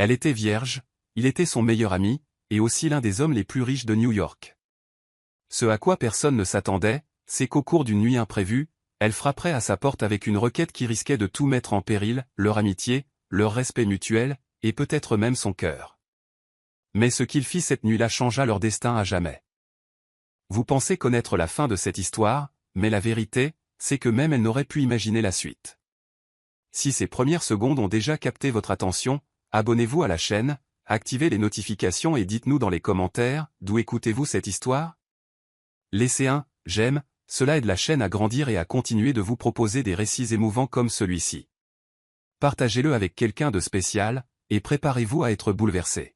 Elle était vierge, il était son meilleur ami, et aussi l'un des hommes les plus riches de New York. Ce à quoi personne ne s'attendait, c'est qu'au cours d'une nuit imprévue, elle frapperait à sa porte avec une requête qui risquait de tout mettre en péril, leur amitié, leur respect mutuel, et peut-être même son cœur. Mais ce qu'il fit cette nuit-là changea leur destin à jamais. Vous pensez connaître la fin de cette histoire, mais la vérité, c'est que même elle n'aurait pu imaginer la suite. Si ces premières secondes ont déjà capté votre attention, abonnez-vous à la chaîne, activez les notifications et dites-nous dans les commentaires, d'où écoutez-vous cette histoire? Laissez un « j'aime », cela aide la chaîne à grandir et à continuer de vous proposer des récits émouvants comme celui-ci. Partagez-le avec quelqu'un de spécial, et préparez-vous à être bouleversé.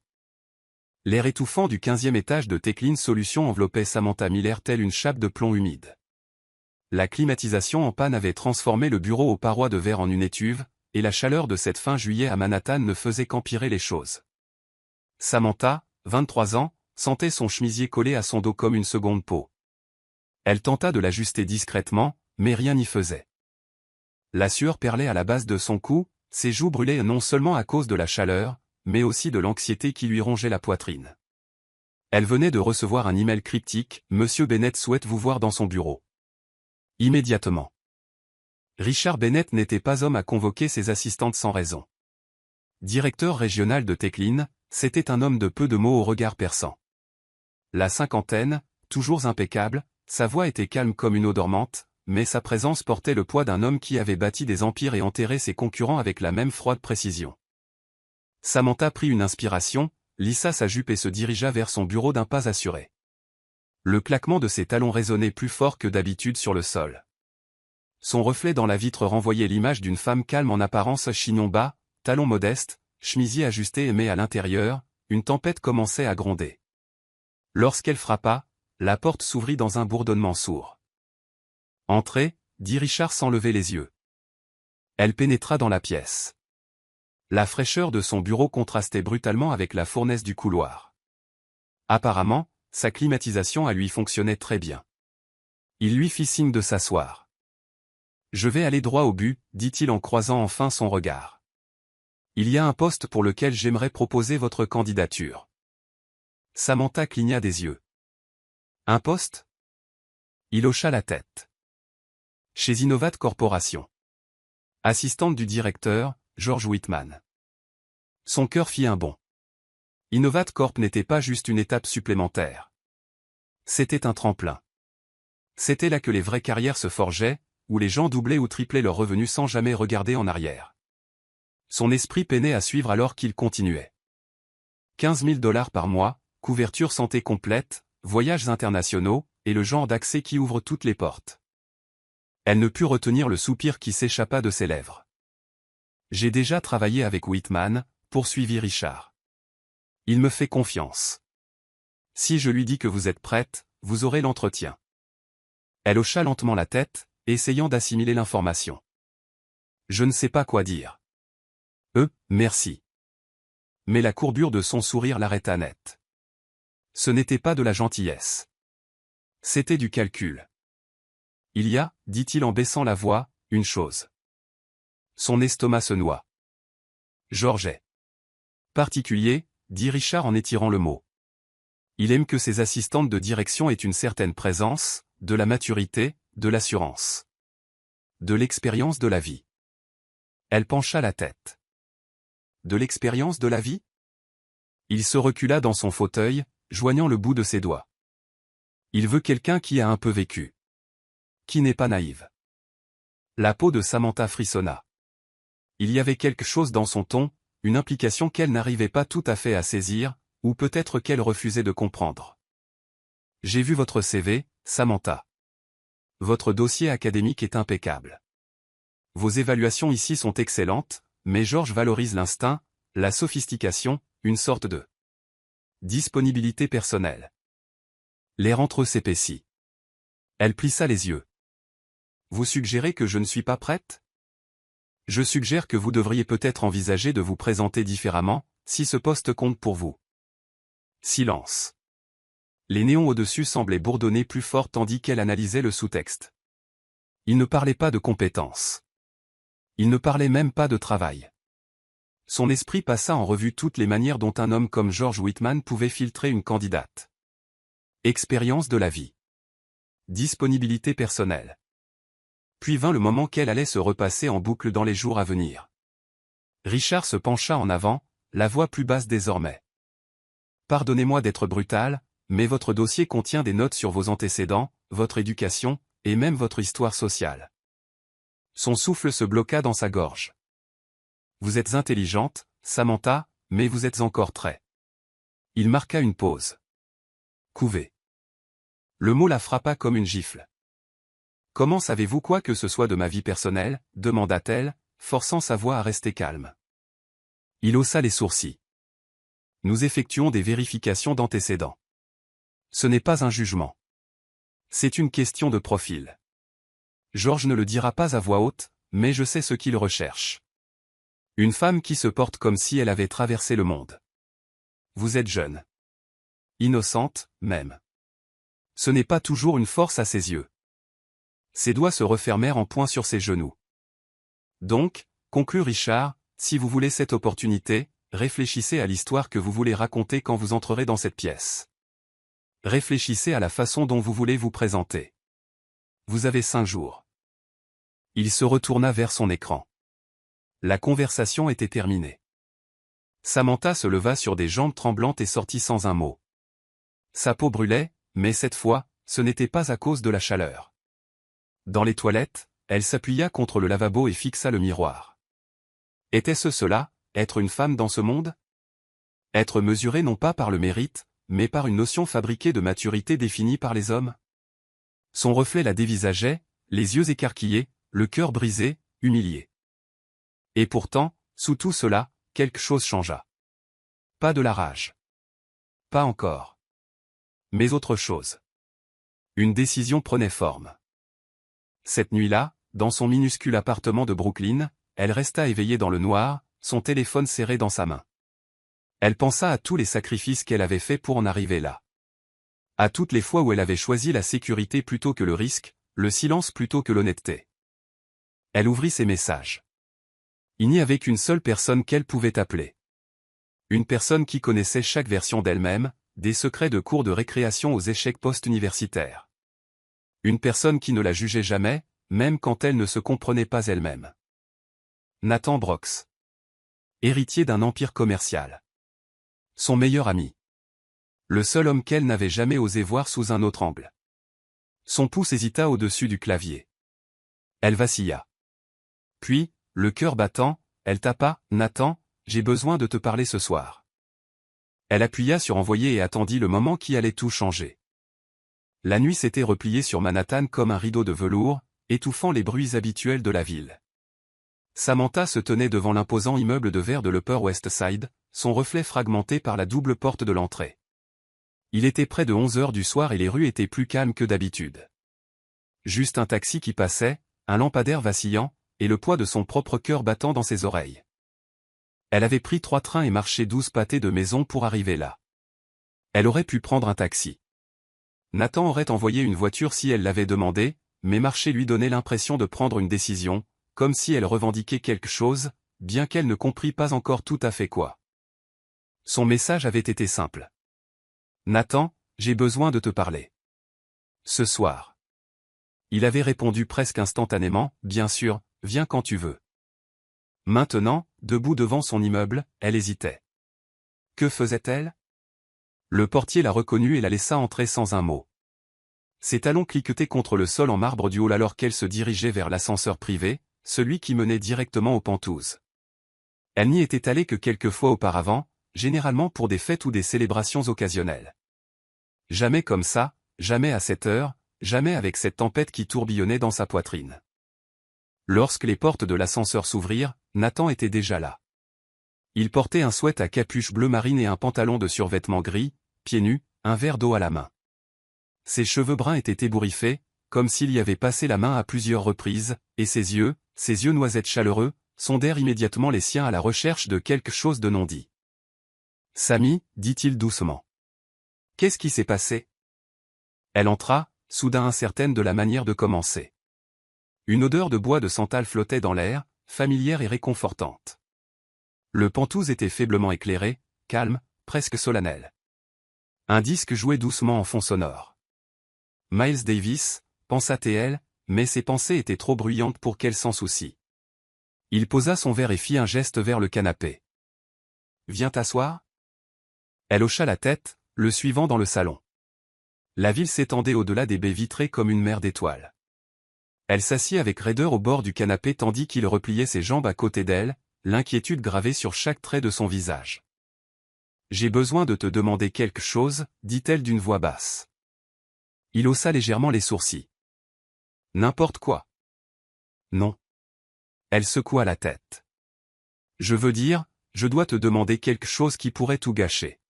L'air étouffant du 15e étage de Techline Solutions enveloppait Samantha Miller telle une chape de plomb humide. La climatisation en panne avait transformé le bureau aux parois de verre en une étuve, et la chaleur de cette fin juillet à Manhattan ne faisait qu'empirer les choses. Samantha, 23 ans, sentait son chemisier collé à son dos comme une seconde peau. Elle tenta de l'ajuster discrètement, mais rien n'y faisait. La sueur perlait à la base de son cou, ses joues brûlaient non seulement à cause de la chaleur, mais aussi de l'anxiété qui lui rongeait la poitrine. Elle venait de recevoir un email cryptique, « Monsieur Bennett souhaite vous voir dans son bureau. » Immédiatement. Richard Bennett n'était pas homme à convoquer ses assistantes sans raison. Directeur régional de Techline, c'était un homme de peu de mots au regard perçant. La cinquantaine, toujours impeccable, sa voix était calme comme une eau dormante, mais sa présence portait le poids d'un homme qui avait bâti des empires et enterré ses concurrents avec la même froide précision. Samantha prit une inspiration, lissa sa jupe et se dirigea vers son bureau d'un pas assuré. Le claquement de ses talons résonnait plus fort que d'habitude sur le sol. Son reflet dans la vitre renvoyait l'image d'une femme calme en apparence, chignon bas, talons modestes, chemisier ajusté, mais à l'intérieur, une tempête commençait à gronder. Lorsqu'elle frappa, la porte s'ouvrit dans un bourdonnement sourd. « Entrez », dit Richard sans lever les yeux. Elle pénétra dans la pièce. La fraîcheur de son bureau contrastait brutalement avec la fournaise du couloir. Apparemment, sa climatisation à lui fonctionnait très bien. Il lui fit signe de s'asseoir. « Je vais aller droit au but », dit-il en croisant enfin son regard. « Il y a un poste pour lequel j'aimerais proposer votre candidature. » Samantha cligna des yeux. « Un poste ?» Il hocha la tête. « Chez Innovat Corporation. » Assistante du directeur, George Whitman. Son cœur fit un bond. Innovat Corp n'était pas juste une étape supplémentaire. C'était un tremplin. C'était là que les vraies carrières se forgeaient, où les gens doublaient ou triplaient leurs revenus sans jamais regarder en arrière. Son esprit peinait à suivre alors qu'il continuait. 15 000 $ par mois, couverture santé complète, voyages internationaux, et le genre d'accès qui ouvre toutes les portes. Elle ne put retenir le soupir qui s'échappa de ses lèvres. « J'ai déjà travaillé avec Whitman », poursuivit Richard. « Il me fait confiance. Si je lui dis que vous êtes prête, vous aurez l'entretien. » Elle hocha lentement la tête, essayant d'assimiler l'information. « Je ne sais pas quoi dire. »« Merci. » Mais la courbure de son sourire l'arrêta net. Ce n'était pas de la gentillesse. C'était du calcul. « Il y a, dit-il en baissant la voix, une chose. » Son estomac se noua. « George est particulier, dit Richard en étirant le mot. Il aime que ses assistantes de direction aient une certaine présence, de la maturité, de l'assurance. De l'expérience de la vie. Elle pencha la tête. De l'expérience de la vie? Il se recula dans son fauteuil, joignant le bout de ses doigts. Il veut quelqu'un qui a un peu vécu. Qui n'est pas naïve. La peau de Samantha frissonna. Il y avait quelque chose dans son ton, une implication qu'elle n'arrivait pas tout à fait à saisir, ou peut-être qu'elle refusait de comprendre. J'ai vu votre CV, Samantha. Votre dossier académique est impeccable. Vos évaluations ici sont excellentes, mais George valorise l'instinct, la sophistication, une sorte de disponibilité personnelle. L'air entre eux s'épaissit. Elle plissa les yeux. Vous suggérez que je ne suis pas prête? Je suggère que vous devriez peut-être envisager de vous présenter différemment, si ce poste compte pour vous. Silence. Les néons au-dessus semblaient bourdonner plus fort tandis qu'elle analysait le sous-texte. Il ne parlait pas de compétences. Il ne parlait même pas de travail. Son esprit passa en revue toutes les manières dont un homme comme George Whitman pouvait filtrer une candidate. Expérience de la vie. Disponibilité personnelle. Puis vint le moment qu'elle allait se repasser en boucle dans les jours à venir. Richard se pencha en avant, la voix plus basse désormais. Pardonnez-moi d'être brutal, mais votre dossier contient des notes sur vos antécédents, votre éducation, et même votre histoire sociale. Son souffle se bloqua dans sa gorge. Vous êtes intelligente, Samantha, mais vous êtes encore très. Il marqua une pause. Couvée. Le mot la frappa comme une gifle. Comment savez-vous quoi que ce soit de ma vie personnelle, demanda-t-elle, forçant sa voix à rester calme. Il haussa les sourcils. Nous effectuons des vérifications d'antécédents. Ce n'est pas un jugement. C'est une question de profil. George ne le dira pas à voix haute, mais je sais ce qu'il recherche. Une femme qui se porte comme si elle avait traversé le monde. Vous êtes jeune. Innocente, même. Ce n'est pas toujours une force à ses yeux. Ses doigts se refermèrent en poing sur ses genoux. Donc, conclut Richard, si vous voulez cette opportunité, réfléchissez à l'histoire que vous voulez raconter quand vous entrerez dans cette pièce. Réfléchissez à la façon dont vous voulez vous présenter. Vous avez 5 jours. Il se retourna vers son écran. La conversation était terminée. Samantha se leva sur des jambes tremblantes et sortit sans un mot. Sa peau brûlait, mais cette fois, ce n'était pas à cause de la chaleur. Dans les toilettes, elle s'appuya contre le lavabo et fixa le miroir. Était-ce cela, être une femme dans ce monde? Être mesurée non pas par le mérite, mais par une notion fabriquée de maturité définie par les hommes? Son reflet la dévisageait, les yeux écarquillés, le cœur brisé, humilié. Et pourtant, sous tout cela, quelque chose changea. Pas de la rage. Pas encore. Mais autre chose. Une décision prenait forme. Cette nuit-là, dans son minuscule appartement de Brooklyn, elle resta éveillée dans le noir, son téléphone serré dans sa main. Elle pensa à tous les sacrifices qu'elle avait faits pour en arriver là. À toutes les fois où elle avait choisi la sécurité plutôt que le risque, le silence plutôt que l'honnêteté. Elle ouvrit ses messages. Il n'y avait qu'une seule personne qu'elle pouvait appeler. Une personne qui connaissait chaque version d'elle-même, des secrets de cours de récréation aux échecs post-universitaires. Une personne qui ne la jugeait jamais, même quand elle ne se comprenait pas elle-même. Nathan Brox. Héritier d'un empire commercial. Son meilleur ami. Le seul homme qu'elle n'avait jamais osé voir sous un autre angle. Son pouce hésita au-dessus du clavier. Elle vacilla. Puis, le cœur battant, elle tapa, « Nathan, j'ai besoin de te parler ce soir. » Elle appuya sur envoyer et attendit le moment qui allait tout changer. La nuit s'était repliée sur Manhattan comme un rideau de velours, étouffant les bruits habituels de la ville. Samantha se tenait devant l'imposant immeuble de verre de l'Upper West Side, son reflet fragmenté par la double porte de l'entrée. Il était près de 11 heures du soir et les rues étaient plus calmes que d'habitude. Juste un taxi qui passait, un lampadaire vacillant, et le poids de son propre cœur battant dans ses oreilles. Elle avait pris 3 trains et marché 12 pâtés de maison pour arriver là. Elle aurait pu prendre un taxi. Nathan aurait envoyé une voiture si elle l'avait demandé, mais marcher lui donnait l'impression de prendre une décision, comme si elle revendiquait quelque chose, bien qu'elle ne comprît pas encore tout à fait quoi. Son message avait été simple. Nathan, j'ai besoin de te parler. Ce soir. Il avait répondu presque instantanément, bien sûr, viens quand tu veux. Maintenant, debout devant son immeuble, elle hésitait. Que faisait-elle? Le portier la reconnut et la laissa entrer sans un mot. Ses talons cliquetaient contre le sol en marbre du hall alors qu'elle se dirigeait vers l'ascenseur privé, celui qui menait directement aux pentouses. Elle n'y était allée que quelques fois auparavant, généralement pour des fêtes ou des célébrations occasionnelles. Jamais comme ça, jamais à cette heure, jamais avec cette tempête qui tourbillonnait dans sa poitrine. Lorsque les portes de l'ascenseur s'ouvrirent, Nathan était déjà là. Il portait un sweat à capuche bleu marine et un pantalon de survêtement gris, pieds nus, un verre d'eau à la main. Ses cheveux bruns étaient ébouriffés, comme s'il y avait passé la main à plusieurs reprises, et ses yeux noisettes chaleureux, sondèrent immédiatement les siens à la recherche de quelque chose de non dit. « Samy, dit-il doucement. Qu'est-ce qui s'est passé? » Elle entra, soudain incertaine de la manière de commencer. Une odeur de bois de santal flottait dans l'air, familière et réconfortante. Le pantouse était faiblement éclairé, calme, presque solennel. Un disque jouait doucement en fond sonore. Miles Davis, pensa-t-elle, mais ses pensées étaient trop bruyantes pour qu'elle s'en soucie. Il posa son verre et fit un geste vers le canapé. « Viens t'asseoir ?» Elle hocha la tête, le suivant dans le salon. La ville s'étendait au-delà des baies vitrées comme une mer d'étoiles. Elle s'assit avec raideur au bord du canapé tandis qu'il repliait ses jambes à côté d'elle, l'inquiétude gravée sur chaque trait de son visage. « J'ai besoin de te demander quelque chose, dit-elle d'une voix basse. Il haussa légèrement les sourcils. « N'importe quoi. » « Non. » Elle secoua la tête. « Je veux dire, je dois te demander quelque chose qui pourrait tout gâcher. »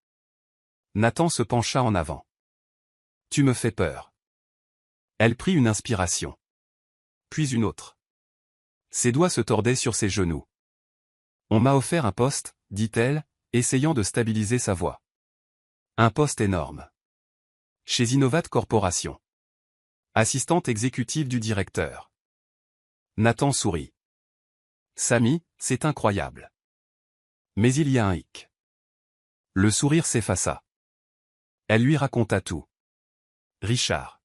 Nathan se pencha en avant. « Tu me fais peur. » Elle prit une inspiration. Puis une autre. Ses doigts se tordaient sur ses genoux. « On m'a offert un poste, dit-elle, essayant de stabiliser sa voix. Un poste énorme. Chez Innovat Corporation. Assistante exécutive du directeur. Nathan sourit. Samy, c'est incroyable. Mais il y a un hic. Le sourire s'effaça. Elle lui raconta tout. Richard.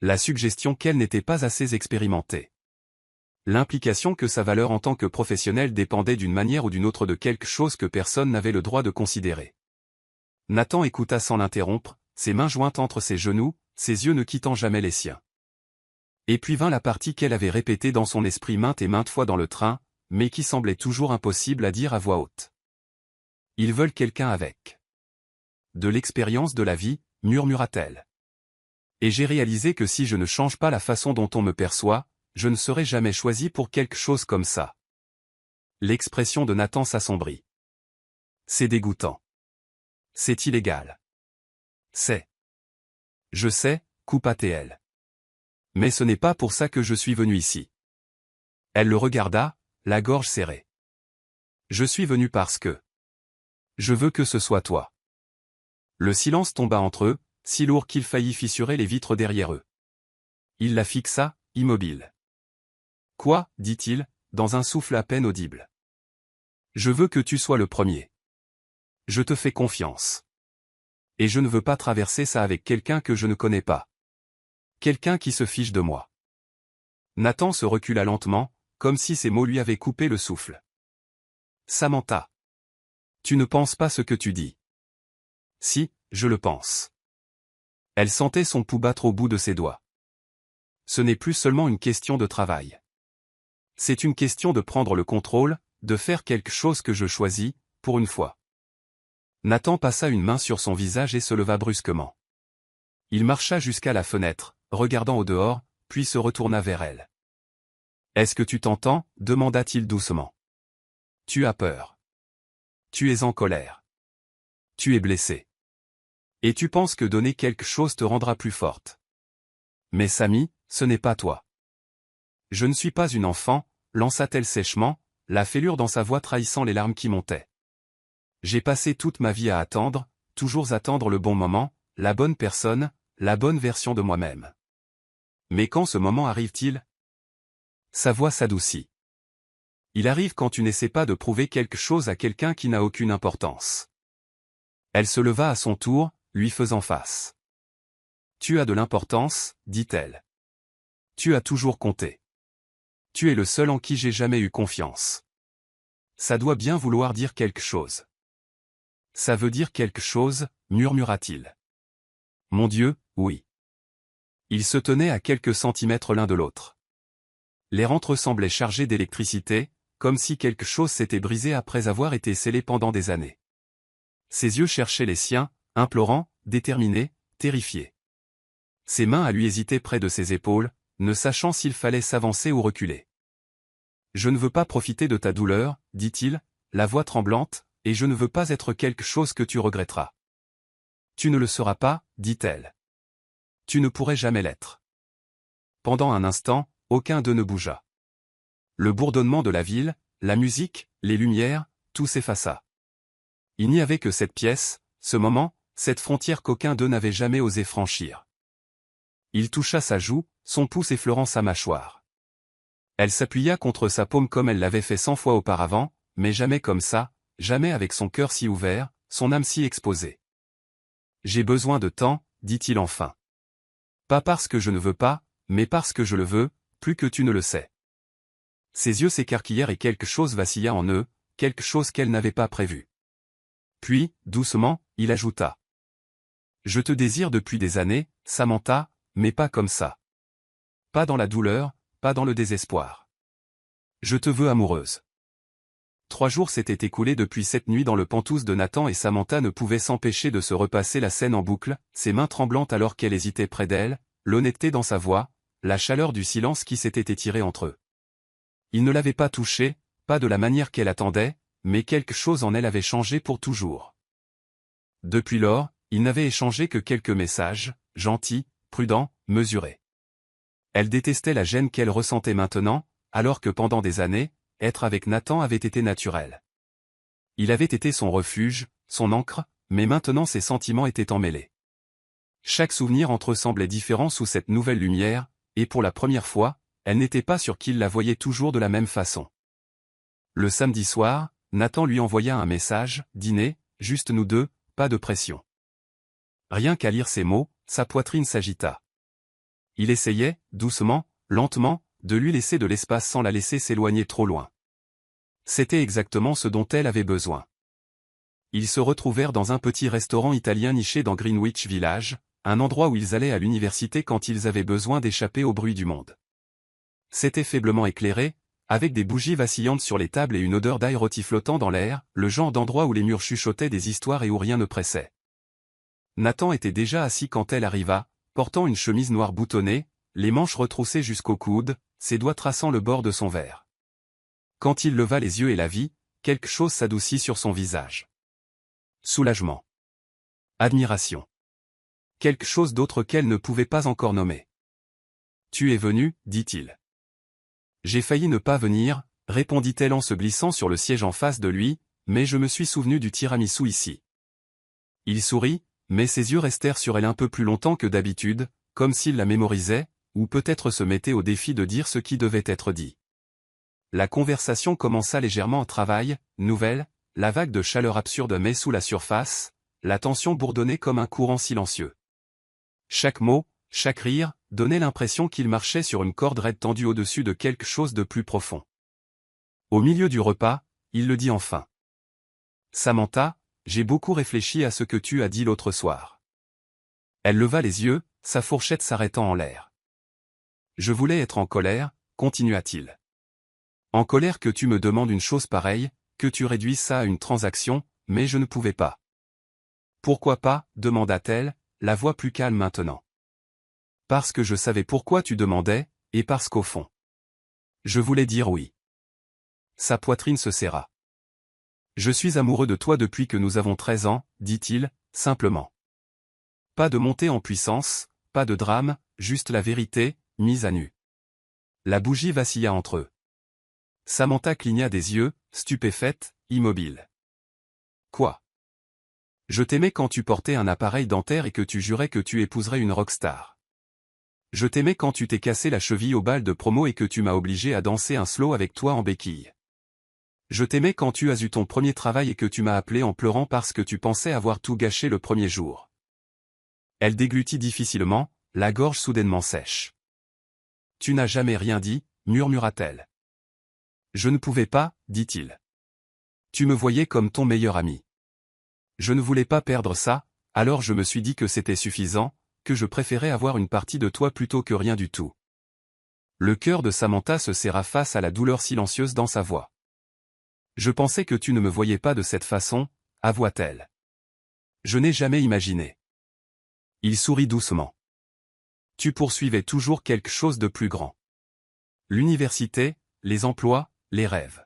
La suggestion qu'elle n'était pas assez expérimentée. L'implication que sa valeur en tant que professionnelle dépendait d'une manière ou d'une autre de quelque chose que personne n'avait le droit de considérer. Nathan écouta sans l'interrompre, ses mains jointes entre ses genoux, ses yeux ne quittant jamais les siens. Et puis vint la partie qu'elle avait répétée dans son esprit maintes et maintes fois dans le train, mais qui semblait toujours impossible à dire à voix haute. Ils veulent quelqu'un avec de l'expérience de la vie, murmura-t-elle. Et j'ai réalisé que si je ne change pas la façon dont on me perçoit, je ne serai jamais choisi pour quelque chose comme ça. L'expression de Nathan s'assombrit. C'est dégoûtant. C'est illégal. C'est. Je sais, coupa-t-elle. Mais ce n'est pas pour ça que je suis venu ici. Elle le regarda, la gorge serrée. Je suis venu parce que. Je veux que ce soit toi. Le silence tomba entre eux, si lourd qu'il faillit fissurer les vitres derrière eux. Il la fixa, immobile. Quoi, dit-il, dans un souffle à peine audible. Je veux que tu sois le premier. Je te fais confiance. Et je ne veux pas traverser ça avec quelqu'un que je ne connais pas. Quelqu'un qui se fiche de moi. Nathan se recula lentement, comme si ces mots lui avaient coupé le souffle. Samantha. Tu ne penses pas ce que tu dis. Si, je le pense. Elle sentait son pouls battre au bout de ses doigts. Ce n'est plus seulement une question de travail. C'est une question de prendre le contrôle, de faire quelque chose que je choisis, pour une fois. Nathan passa une main sur son visage et se leva brusquement. Il marcha jusqu'à la fenêtre, regardant au dehors, puis se retourna vers elle. « Est-ce que tu t'entends » demanda-t-il doucement. « Tu as peur. Tu es en colère. Tu es blessé. Et tu penses que donner quelque chose te rendra plus forte. Mais Samy, ce n'est pas toi. Je ne suis pas une enfant, lança-t-elle sèchement, la fêlure dans sa voix trahissant les larmes qui montaient. J'ai passé toute ma vie à attendre, toujours attendre le bon moment, la bonne personne, la bonne version de moi-même. Mais quand ce moment arrive-t-il ? Sa voix s'adoucit. Il arrive quand tu n'essaies pas de prouver quelque chose à quelqu'un qui n'a aucune importance. Elle se leva à son tour, lui faisant face. Tu as de l'importance, dit-elle. Tu as toujours compté. Tu es le seul en qui j'ai jamais eu confiance. Ça doit bien vouloir dire quelque chose. Ça veut dire quelque chose, murmura-t-il. Mon Dieu, oui. Ils se tenaient à quelques centimètres l'un de l'autre. L'air entre eux semblait chargé d'électricité, comme si quelque chose s'était brisé après avoir été scellé pendant des années. Ses yeux cherchaient les siens, implorants, déterminés, terrifiés. Ses mains à lui hésitaient près de ses épaules, ne sachant s'il fallait s'avancer ou reculer. « Je ne veux pas profiter de ta douleur, dit-il, la voix tremblante, et je ne veux pas être quelque chose que tu regretteras. Tu ne le seras pas, dit-elle. Tu ne pourrais jamais l'être. Pendant un instant, aucun d'eux ne bougea. Le bourdonnement de la ville, la musique, les lumières, tout s'effaça. Il n'y avait que cette pièce, ce moment, cette frontière qu'aucun d'eux n'avait jamais osé franchir. Il toucha sa joue, son pouce effleurant sa mâchoire. Elle s'appuya contre sa paume comme elle l'avait fait 100 fois auparavant, mais jamais comme ça, jamais avec son cœur si ouvert, son âme si exposée. J'ai besoin de temps, dit-il enfin. Pas parce que je ne veux pas, mais parce que je le veux, plus que tu ne le sais. Ses yeux s'écarquillèrent et quelque chose vacilla en eux, quelque chose qu'elle n'avait pas prévu. Puis, doucement, il ajouta. Je te désire depuis des années, Samantha, mais pas comme ça. Pas dans la douleur, pas dans le désespoir. Je te veux amoureuse. 3 jours s'étaient écoulés depuis cette nuit dans le Penthouse de Nathan et Samantha ne pouvait s'empêcher de se repasser la scène en boucle, ses mains tremblantes alors qu'elle hésitait près d'elle, l'honnêteté dans sa voix, la chaleur du silence qui s'était étiré entre eux. Il ne l'avait pas touchée, pas de la manière qu'elle attendait, mais quelque chose en elle avait changé pour toujours. Depuis lors, ils n'avaient échangé que quelques messages, gentils, prudents, mesurés. Elle détestait la gêne qu'elle ressentait maintenant, alors que pendant des années, être avec Nathan avait été naturel. Il avait été son refuge, son ancre, mais maintenant ses sentiments étaient emmêlés. Chaque souvenir entre eux semblait différent sous cette nouvelle lumière, et pour la première fois, elle n'était pas sûre qu'il la voyait toujours de la même façon. Le samedi soir, Nathan lui envoya un message, « Dîner, juste nous deux, pas de pression. » Rien qu'à lire ces mots, sa poitrine s'agita. Il essayait, doucement, lentement, de lui laisser de l'espace sans la laisser s'éloigner trop loin. C'était exactement ce dont elle avait besoin. Ils se retrouvèrent dans un petit restaurant italien niché dans Greenwich Village, un endroit où ils allaient à l'université quand ils avaient besoin d'échapper au bruit du monde. C'était faiblement éclairé, avec des bougies vacillantes sur les tables et une odeur d'ail rôti flottant dans l'air, le genre d'endroit où les murs chuchotaient des histoires et où rien ne pressait. Nathan était déjà assis quand elle arriva, portant une chemise noire boutonnée, les manches retroussées jusqu'au coude, ses doigts traçant le bord de son verre. Quand il leva les yeux et la vit, quelque chose s'adoucit sur son visage. Soulagement. Admiration. Quelque chose d'autre qu'elle ne pouvait pas encore nommer. « Tu es venu, dit-il. » J'ai failli ne pas venir, répondit-elle en se glissant sur le siège en face de lui, mais je me suis souvenu du tiramisu ici. Il sourit, mais ses yeux restèrent sur elle un peu plus longtemps que d'habitude, comme s'il la mémorisait, ou peut-être se mettait au défi de dire ce qui devait être dit. La conversation commença légèrement en travail, nouvelle, la vague de chaleur absurde mais sous la surface, la tension bourdonnait comme un courant silencieux. Chaque mot, chaque rire, donnait l'impression qu'il marchait sur une corde raide tendue au-dessus de quelque chose de plus profond. Au milieu du repas, il le dit enfin. « Samantha, j'ai beaucoup réfléchi à ce que tu as dit l'autre soir. » Elle leva les yeux, sa fourchette s'arrêtant en l'air. « Je voulais être en colère, continua-t-il. En colère que tu me demandes une chose pareille, que tu réduises ça à une transaction, mais je ne pouvais pas. »« Pourquoi pas ?» demanda-t-elle, la voix plus calme maintenant. « Parce que je savais pourquoi tu demandais, et parce qu'au fond. Je voulais dire oui. » Sa poitrine se serra. « Je suis amoureux de toi depuis que nous avons 13 ans, dit-il, simplement. Pas de montée en puissance, pas de drame, juste la vérité, mise à nu. » La bougie vacilla entre eux. Samantha cligna des yeux, stupéfaite, immobile. « Quoi ? Je t'aimais quand tu portais un appareil dentaire et que tu jurais que tu épouserais une rockstar. Je t'aimais quand tu t'es cassé la cheville au bal de promo et que tu m'as obligé à danser un slow avec toi en béquille. Je t'aimais quand tu as eu ton premier travail et que tu m'as appelé en pleurant parce que tu pensais avoir tout gâché le premier jour. » Elle déglutit difficilement, la gorge soudainement sèche. « Tu n'as jamais rien dit, murmura-t-elle. »« Je ne pouvais pas, dit-il. Tu me voyais comme ton meilleur ami. Je ne voulais pas perdre ça, alors je me suis dit que c'était suffisant, que je préférais avoir une partie de toi plutôt que rien du tout. » Le cœur de Samantha se serra face à la douleur silencieuse dans sa voix. « Je pensais que tu ne me voyais pas de cette façon, avoua-t-elle. Je n'ai jamais imaginé. » Il sourit doucement. « Tu poursuivais toujours quelque chose de plus grand. L'université, les emplois, les rêves.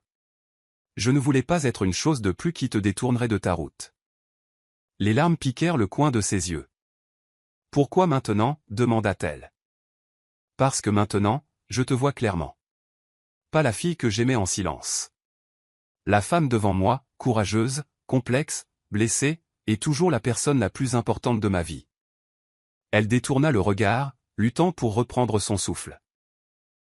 Je ne voulais pas être une chose de plus qui te détournerait de ta route. » Les larmes piquèrent le coin de ses yeux. « Pourquoi maintenant ?» demanda-t-elle. « Parce que maintenant, je te vois clairement. Pas la fille que j'aimais en silence. La femme devant moi, courageuse, complexe, blessée, et toujours la personne la plus importante de ma vie. » Elle détourna le regard, luttant pour reprendre son souffle.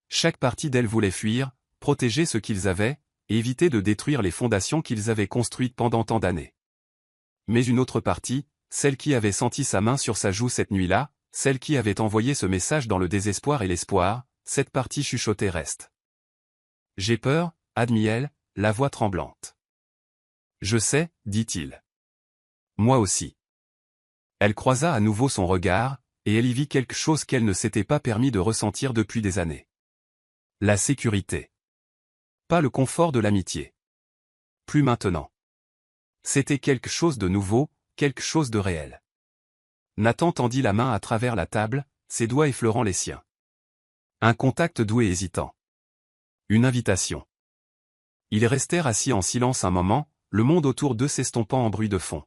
Chaque partie d'elle voulait fuir, protéger ce qu'ils avaient, et éviter de détruire les fondations qu'ils avaient construites pendant tant d'années. Mais une autre partie, celle qui avait senti sa main sur sa joue cette nuit-là, celle qui avait envoyé ce message dans le désespoir et l'espoir, cette partie chuchotée reste. J'ai peur, admit-elle, la voix tremblante. Je sais, dit-il. Moi aussi. Elle croisa à nouveau son regard, et elle y vit quelque chose qu'elle ne s'était pas permis de ressentir depuis des années. La sécurité. Pas le confort de l'amitié. Plus maintenant. C'était quelque chose de nouveau, quelque chose de réel. Nathan tendit la main à travers la table, ses doigts effleurant les siens. Un contact doux et hésitant. Une invitation. Ils restèrent assis en silence un moment, le monde autour d'eux s'estompant en bruit de fond.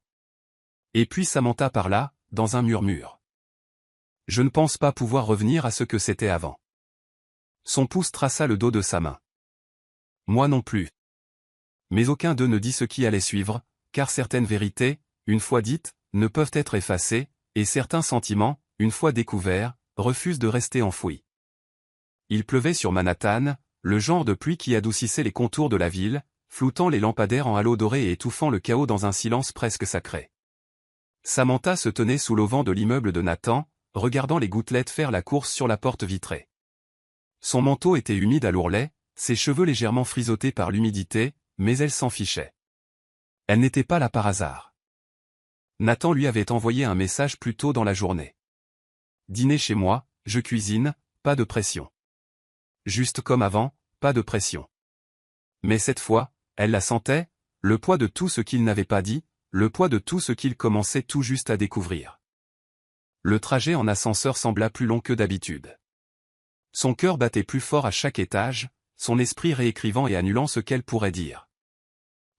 Et puis Samantha parla, dans un murmure. Je ne pense pas pouvoir revenir à ce que c'était avant. Son pouce traça le dos de sa main. Moi non plus. Mais aucun d'eux ne dit ce qui allait suivre, car certaines vérités, une fois dites, ne peuvent être effacées, et certains sentiments, une fois découverts, refusent de rester enfouis. Il pleuvait sur Manhattan, le genre de pluie qui adoucissait les contours de la ville, floutant les lampadaires en halo doré et étouffant le chaos dans un silence presque sacré. Samantha se tenait sous l'auvent de l'immeuble de Nathan, regardant les gouttelettes faire la course sur la porte vitrée. Son manteau était humide à l'ourlet, ses cheveux légèrement frisottés par l'humidité, mais elle s'en fichait. Elle n'était pas là par hasard. Nathan lui avait envoyé un message plus tôt dans la journée. Dîner chez moi, je cuisine, pas de pression. Juste comme avant, pas de pression. Mais cette fois, elle la sentait, le poids de tout ce qu'il n'avait pas dit, le poids de tout ce qu'il commençait tout juste à découvrir. Le trajet en ascenseur sembla plus long que d'habitude. Son cœur battait plus fort à chaque étage, son esprit réécrivant et annulant ce qu'elle pourrait dire.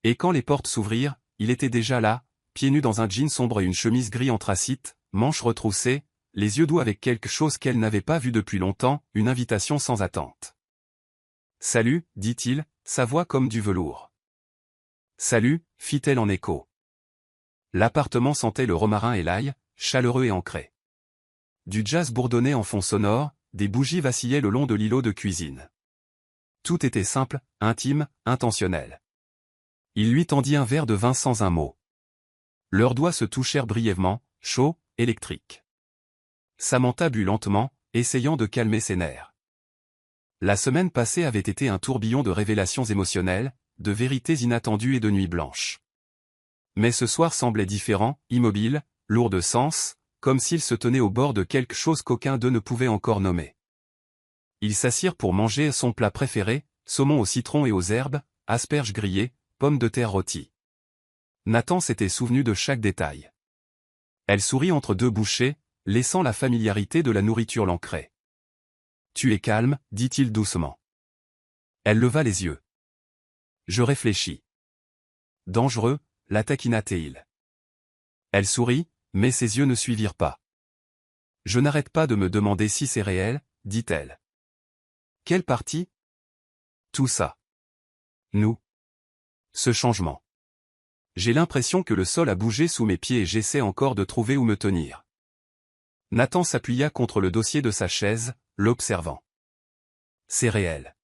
Et quand les portes s'ouvrirent, il était déjà là, pieds nus dans un jean sombre et une chemise gris anthracite, manches retroussées, les yeux doux avec quelque chose qu'elle n'avait pas vu depuis longtemps, une invitation sans attente. « Salut, dit-il, sa voix comme du velours. « Salut, fit-elle en écho. L'appartement sentait le romarin et l'ail, chaleureux et ancré. Du jazz bourdonnait en fond sonore, des bougies vacillaient le long de l'îlot de cuisine. Tout était simple, intime, intentionnel. Il lui tendit un verre de vin sans un mot. Leurs doigts se touchèrent brièvement, chauds, électriques. Samantha but lentement, essayant de calmer ses nerfs. La semaine passée avait été un tourbillon de révélations émotionnelles, de vérités inattendues et de nuits blanches. Mais ce soir semblait différent, immobile, lourd de sens, comme s'il se tenait au bord de quelque chose qu'aucun d'eux ne pouvait encore nommer. Ils s'assirent pour manger son plat préféré, saumon au citron et aux herbes, asperges grillées, pommes de terre rôties. Nathan s'était souvenu de chaque détail. Elle sourit entre deux bouchées, laissant la familiarité de la nourriture l'ancrer. « Tu es calme, dit-il doucement. Elle leva les yeux. Je réfléchis. Dangereux, la taquina-t-il. Elle sourit, mais ses yeux ne suivirent pas. Je n'arrête pas de me demander si c'est réel, dit-elle. Quelle partie? Tout ça. Nous. Ce changement. J'ai l'impression que le sol a bougé sous mes pieds et j'essaie encore de trouver où me tenir. Nathan s'appuya contre le dossier de sa chaise, l'observant. C'est réel.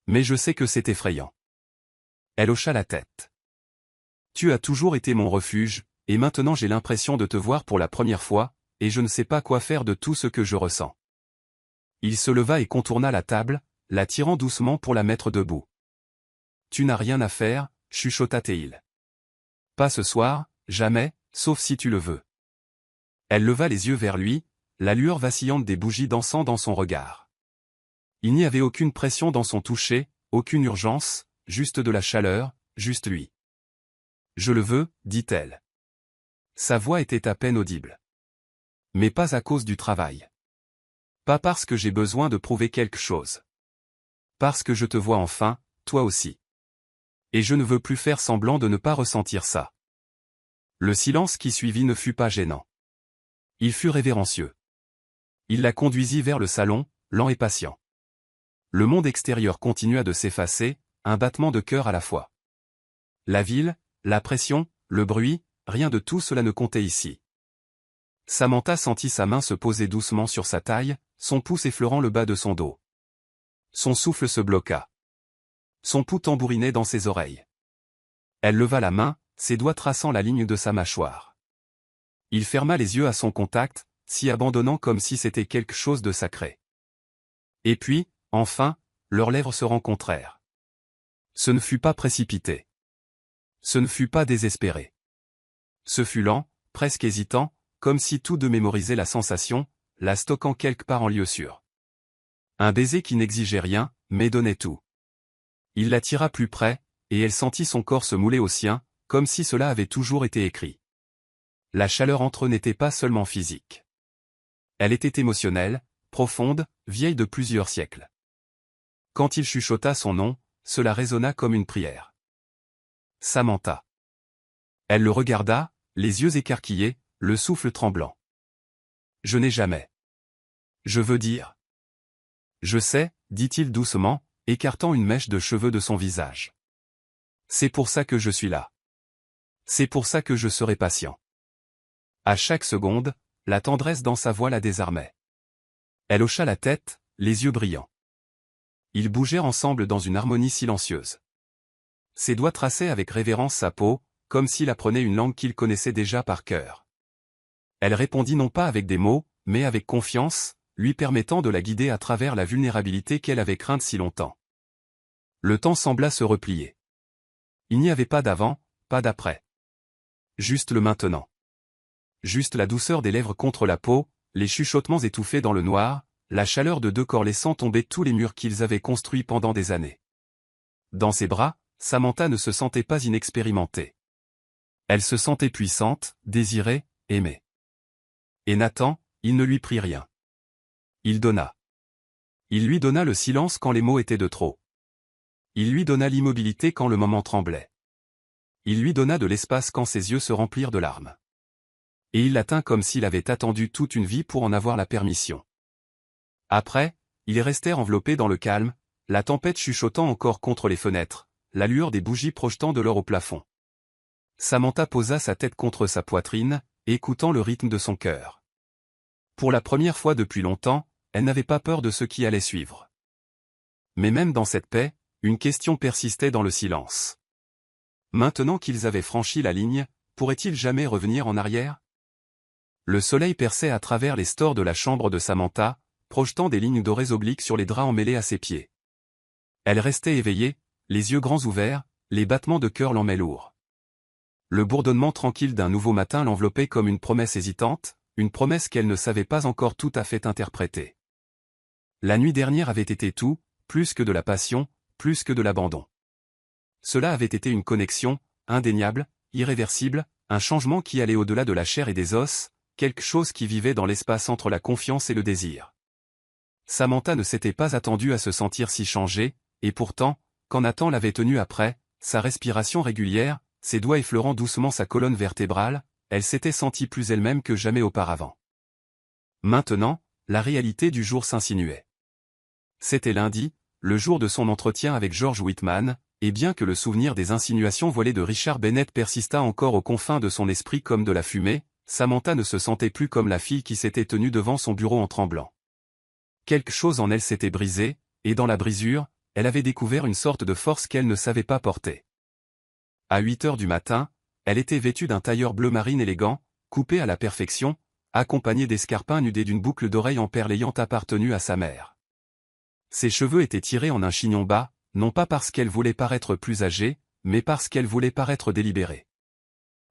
Mais je sais que c'est effrayant. Elle hocha la tête. Tu as toujours été mon refuge, et maintenant j'ai l'impression de te voir pour la première fois, et je ne sais pas quoi faire de tout ce que je ressens. Il se leva et contourna la table, la tirant doucement pour la mettre debout. Tu n'as rien à faire, chuchota Théil. Pas ce soir, jamais, sauf si tu le veux. Elle leva les yeux vers lui, la lueur vacillante des bougies dansant dans son regard. Il n'y avait aucune pression dans son toucher, aucune urgence, juste de la chaleur, juste lui. Je le veux, dit-elle. Sa voix était à peine audible. Mais pas à cause du travail. Pas parce que j'ai besoin de prouver quelque chose. Parce que je te vois enfin, toi aussi. Et je ne veux plus faire semblant de ne pas ressentir ça. Le silence qui suivit ne fut pas gênant. Il fut révérencieux. Il la conduisit vers le salon, lent et patient. Le monde extérieur continua de s'effacer, un battement de cœur à la fois. La ville, la pression, le bruit, rien de tout cela ne comptait ici. Samantha sentit sa main se poser doucement sur sa taille, son pouce effleurant le bas de son dos. Son souffle se bloqua. Son pouls tambourinait dans ses oreilles. Elle leva la main, ses doigts traçant la ligne de sa mâchoire. Il ferma les yeux à son contact, s'y abandonnant comme si c'était quelque chose de sacré. Et puis, enfin, leurs lèvres se rencontrèrent. Ce ne fut pas précipité. Ce ne fut pas désespéré. Ce fut lent, presque hésitant, comme si tous deux mémorisaient la sensation, la stockant quelque part en lieu sûr. Un baiser qui n'exigeait rien, mais donnait tout. Il la tira plus près, et elle sentit son corps se mouler au sien, comme si cela avait toujours été écrit. La chaleur entre eux n'était pas seulement physique. Elle était émotionnelle, profonde, vieille de plusieurs siècles. Quand il chuchota son nom, cela résonna comme une prière. Samantha. Elle le regarda, les yeux écarquillés, le souffle tremblant. Je n'ai jamais. Je veux dire. Je sais, dit-il doucement, écartant une mèche de cheveux de son visage. C'est pour ça que je suis là. C'est pour ça que je serai patient. À chaque seconde, la tendresse dans sa voix la désarmait. Elle hocha la tête, les yeux brillants. Ils bougèrent ensemble dans une harmonie silencieuse. Ses doigts traçaient avec révérence sa peau, comme s'il apprenait une langue qu'il connaissait déjà par cœur. Elle répondit non pas avec des mots, mais avec confiance, lui permettant de la guider à travers la vulnérabilité qu'elle avait crainte si longtemps. Le temps sembla se replier. Il n'y avait pas d'avant, pas d'après. Juste le maintenant. Juste la douceur des lèvres contre la peau, les chuchotements étouffés dans le noir, la chaleur de deux corps laissant tomber tous les murs qu'ils avaient construits pendant des années. Dans ses bras, Samantha ne se sentait pas inexpérimentée. Elle se sentait puissante, désirée, aimée. Et Nathan, il ne lui prit rien. Il donna. Il lui donna le silence quand les mots étaient de trop. Il lui donna l'immobilité quand le moment tremblait. Il lui donna de l'espace quand ses yeux se remplirent de larmes. Et il la tint comme s'il avait attendu toute une vie pour en avoir la permission. Après, ils restèrent enveloppés dans le calme, la tempête chuchotant encore contre les fenêtres, la lueur des bougies projetant de l'or au plafond. Samantha posa sa tête contre sa poitrine, écoutant le rythme de son cœur. Pour la première fois depuis longtemps, elle n'avait pas peur de ce qui allait suivre. Mais même dans cette paix, une question persistait dans le silence. Maintenant qu'ils avaient franchi la ligne, pourraient-ils jamais revenir en arrière? Le soleil perçait à travers les stores de la chambre de Samantha, projetant des lignes dorées obliques sur les draps emmêlés à ses pieds. Elle restait éveillée, les yeux grands ouverts, les battements de cœur l'emmenaient lourd. Le bourdonnement tranquille d'un nouveau matin l'enveloppait comme une promesse hésitante, une promesse qu'elle ne savait pas encore tout à fait interpréter. La nuit dernière avait été tout, plus que de la passion, plus que de l'abandon. Cela avait été une connexion, indéniable, irréversible, un changement qui allait au-delà de la chair et des os, quelque chose qui vivait dans l'espace entre la confiance et le désir. Samantha ne s'était pas attendue à se sentir si changée, et pourtant, quand Nathan l'avait tenue après, sa respiration régulière, ses doigts effleurant doucement sa colonne vertébrale, elle s'était sentie plus elle-même que jamais auparavant. Maintenant, la réalité du jour s'insinuait. C'était lundi, le jour de son entretien avec George Whitman, et bien que le souvenir des insinuations voilées de Richard Bennett persistât encore aux confins de son esprit comme de la fumée, Samantha ne se sentait plus comme la fille qui s'était tenue devant son bureau en tremblant. Quelque chose en elle s'était brisé, et dans la brisure, elle avait découvert une sorte de force qu'elle ne savait pas porter. À 8 heures du matin, elle était vêtue d'un tailleur bleu marine élégant, coupé à la perfection, accompagné d'escarpins nudés d'une boucle d'oreille emperlayante appartenue à sa mère. Ses cheveux étaient tirés en un chignon bas, non pas parce qu'elle voulait paraître plus âgée, mais parce qu'elle voulait paraître délibérée.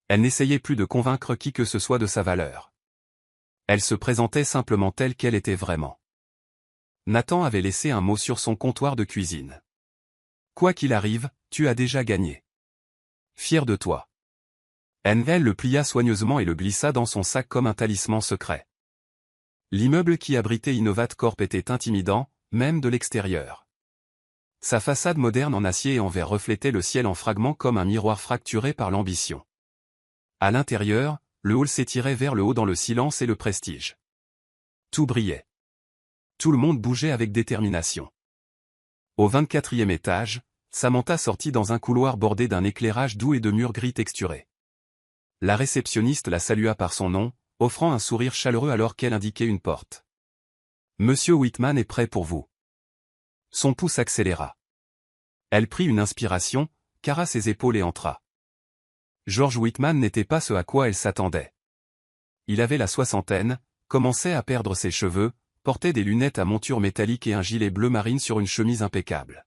Elle n'essayait plus de convaincre qui que ce soit de sa valeur. Elle se présentait simplement telle qu'elle était vraiment. Nathan avait laissé un mot sur son comptoir de cuisine. Quoi qu'il arrive, tu as déjà gagné. Fier de toi. Elle le plia soigneusement et le glissa dans son sac comme un talisman secret. L'immeuble qui abritait Innovat Corp était intimidant, même de l'extérieur. Sa façade moderne en acier et en verre reflétait le ciel en fragments comme un miroir fracturé par l'ambition. À l'intérieur, le hall s'étirait vers le haut dans le silence et le prestige. Tout brillait. Tout le monde bougeait avec détermination. Au 24e étage, Samantha sortit dans un couloir bordé d'un éclairage doux et de murs gris texturés. La réceptionniste la salua par son nom, offrant un sourire chaleureux alors qu'elle indiquait une porte. « Monsieur Whitman est prêt pour vous. » Son pouls s'accéléra. Elle prit une inspiration, carra ses épaules et entra. George Whitman n'était pas ce à quoi elle s'attendait. Il avait la soixantaine, commençait à perdre ses cheveux, portait des lunettes à monture métallique et un gilet bleu marine sur une chemise impeccable.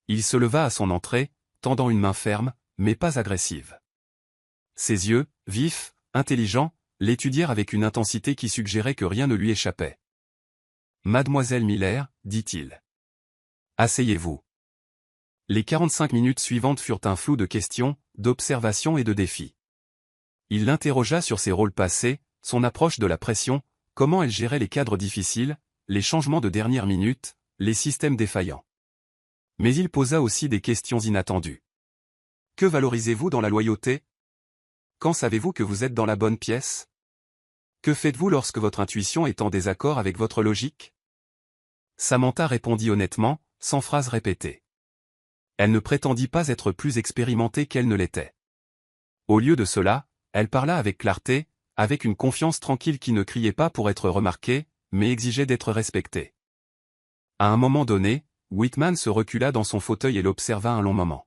Il se leva à son entrée, tendant une main ferme, mais pas agressive. Ses yeux, vifs, intelligents, l'étudièrent avec une intensité qui suggérait que rien ne lui échappait. « Mademoiselle Miller, dit-il. Asseyez-vous. » Les 45 minutes suivantes furent un flou de questions, d'observations et de défis. Il l'interrogea sur ses rôles passés, son approche de la pression, comment elle gérait les cadres difficiles, les changements de dernière minute, les systèmes défaillants. Mais il posa aussi des questions inattendues. Que valorisez-vous dans la loyauté? Quand savez-vous que vous êtes dans la bonne pièce? Que faites-vous lorsque votre intuition est en désaccord avec votre logique? Samantha répondit honnêtement, sans phrase répétée. Elle ne prétendit pas être plus expérimentée qu'elle ne l'était. Au lieu de cela, elle parla avec clarté, avec une confiance tranquille qui ne criait pas pour être remarquée, mais exigeait d'être respectée. À un moment donné, Whitman se recula dans son fauteuil et l'observa un long moment.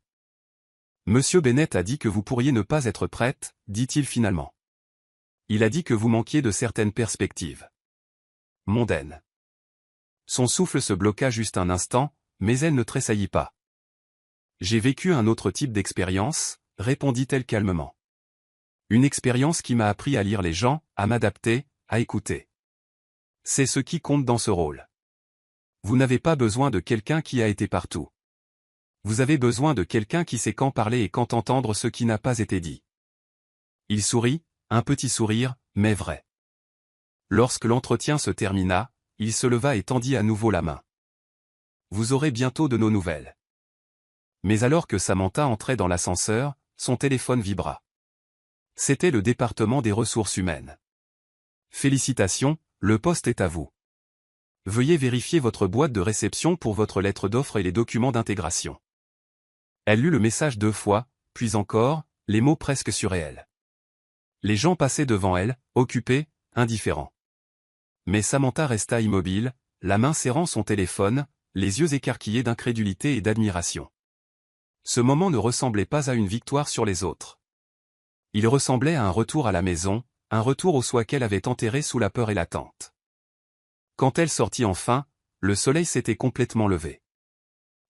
« Monsieur Bennett a dit que vous pourriez ne pas être prête, dit-il finalement. Il a dit que vous manquiez de certaines perspectives. Mondaines. » Son souffle se bloqua juste un instant, mais elle ne tressaillit pas. « J'ai vécu un autre type d'expérience, » répondit-elle calmement. « Une expérience qui m'a appris à lire les gens, à m'adapter, à écouter. C'est ce qui compte dans ce rôle. Vous n'avez pas besoin de quelqu'un qui a été partout. Vous avez besoin de quelqu'un qui sait quand parler et quand entendre ce qui n'a pas été dit. » Il sourit, un petit sourire, mais vrai. Lorsque l'entretien se termina, il se leva et tendit à nouveau la main. « Vous aurez bientôt de nos nouvelles. » Mais alors que Samantha entrait dans l'ascenseur, son téléphone vibra. C'était le département des ressources humaines. « Félicitations, le poste est à vous. Veuillez vérifier votre boîte de réception pour votre lettre d'offre et les documents d'intégration. » Elle lut le message 2 fois, puis encore, les mots presque surréels. Les gens passaient devant elle, occupés, indifférents. Mais Samantha resta immobile, la main serrant son téléphone, les yeux écarquillés d'incrédulité et d'admiration. Ce moment ne ressemblait pas à une victoire sur les autres. Il ressemblait à un retour à la maison, un retour au soi qu'elle avait enterré sous la peur et l'attente. Quand elle sortit enfin, le soleil s'était complètement levé.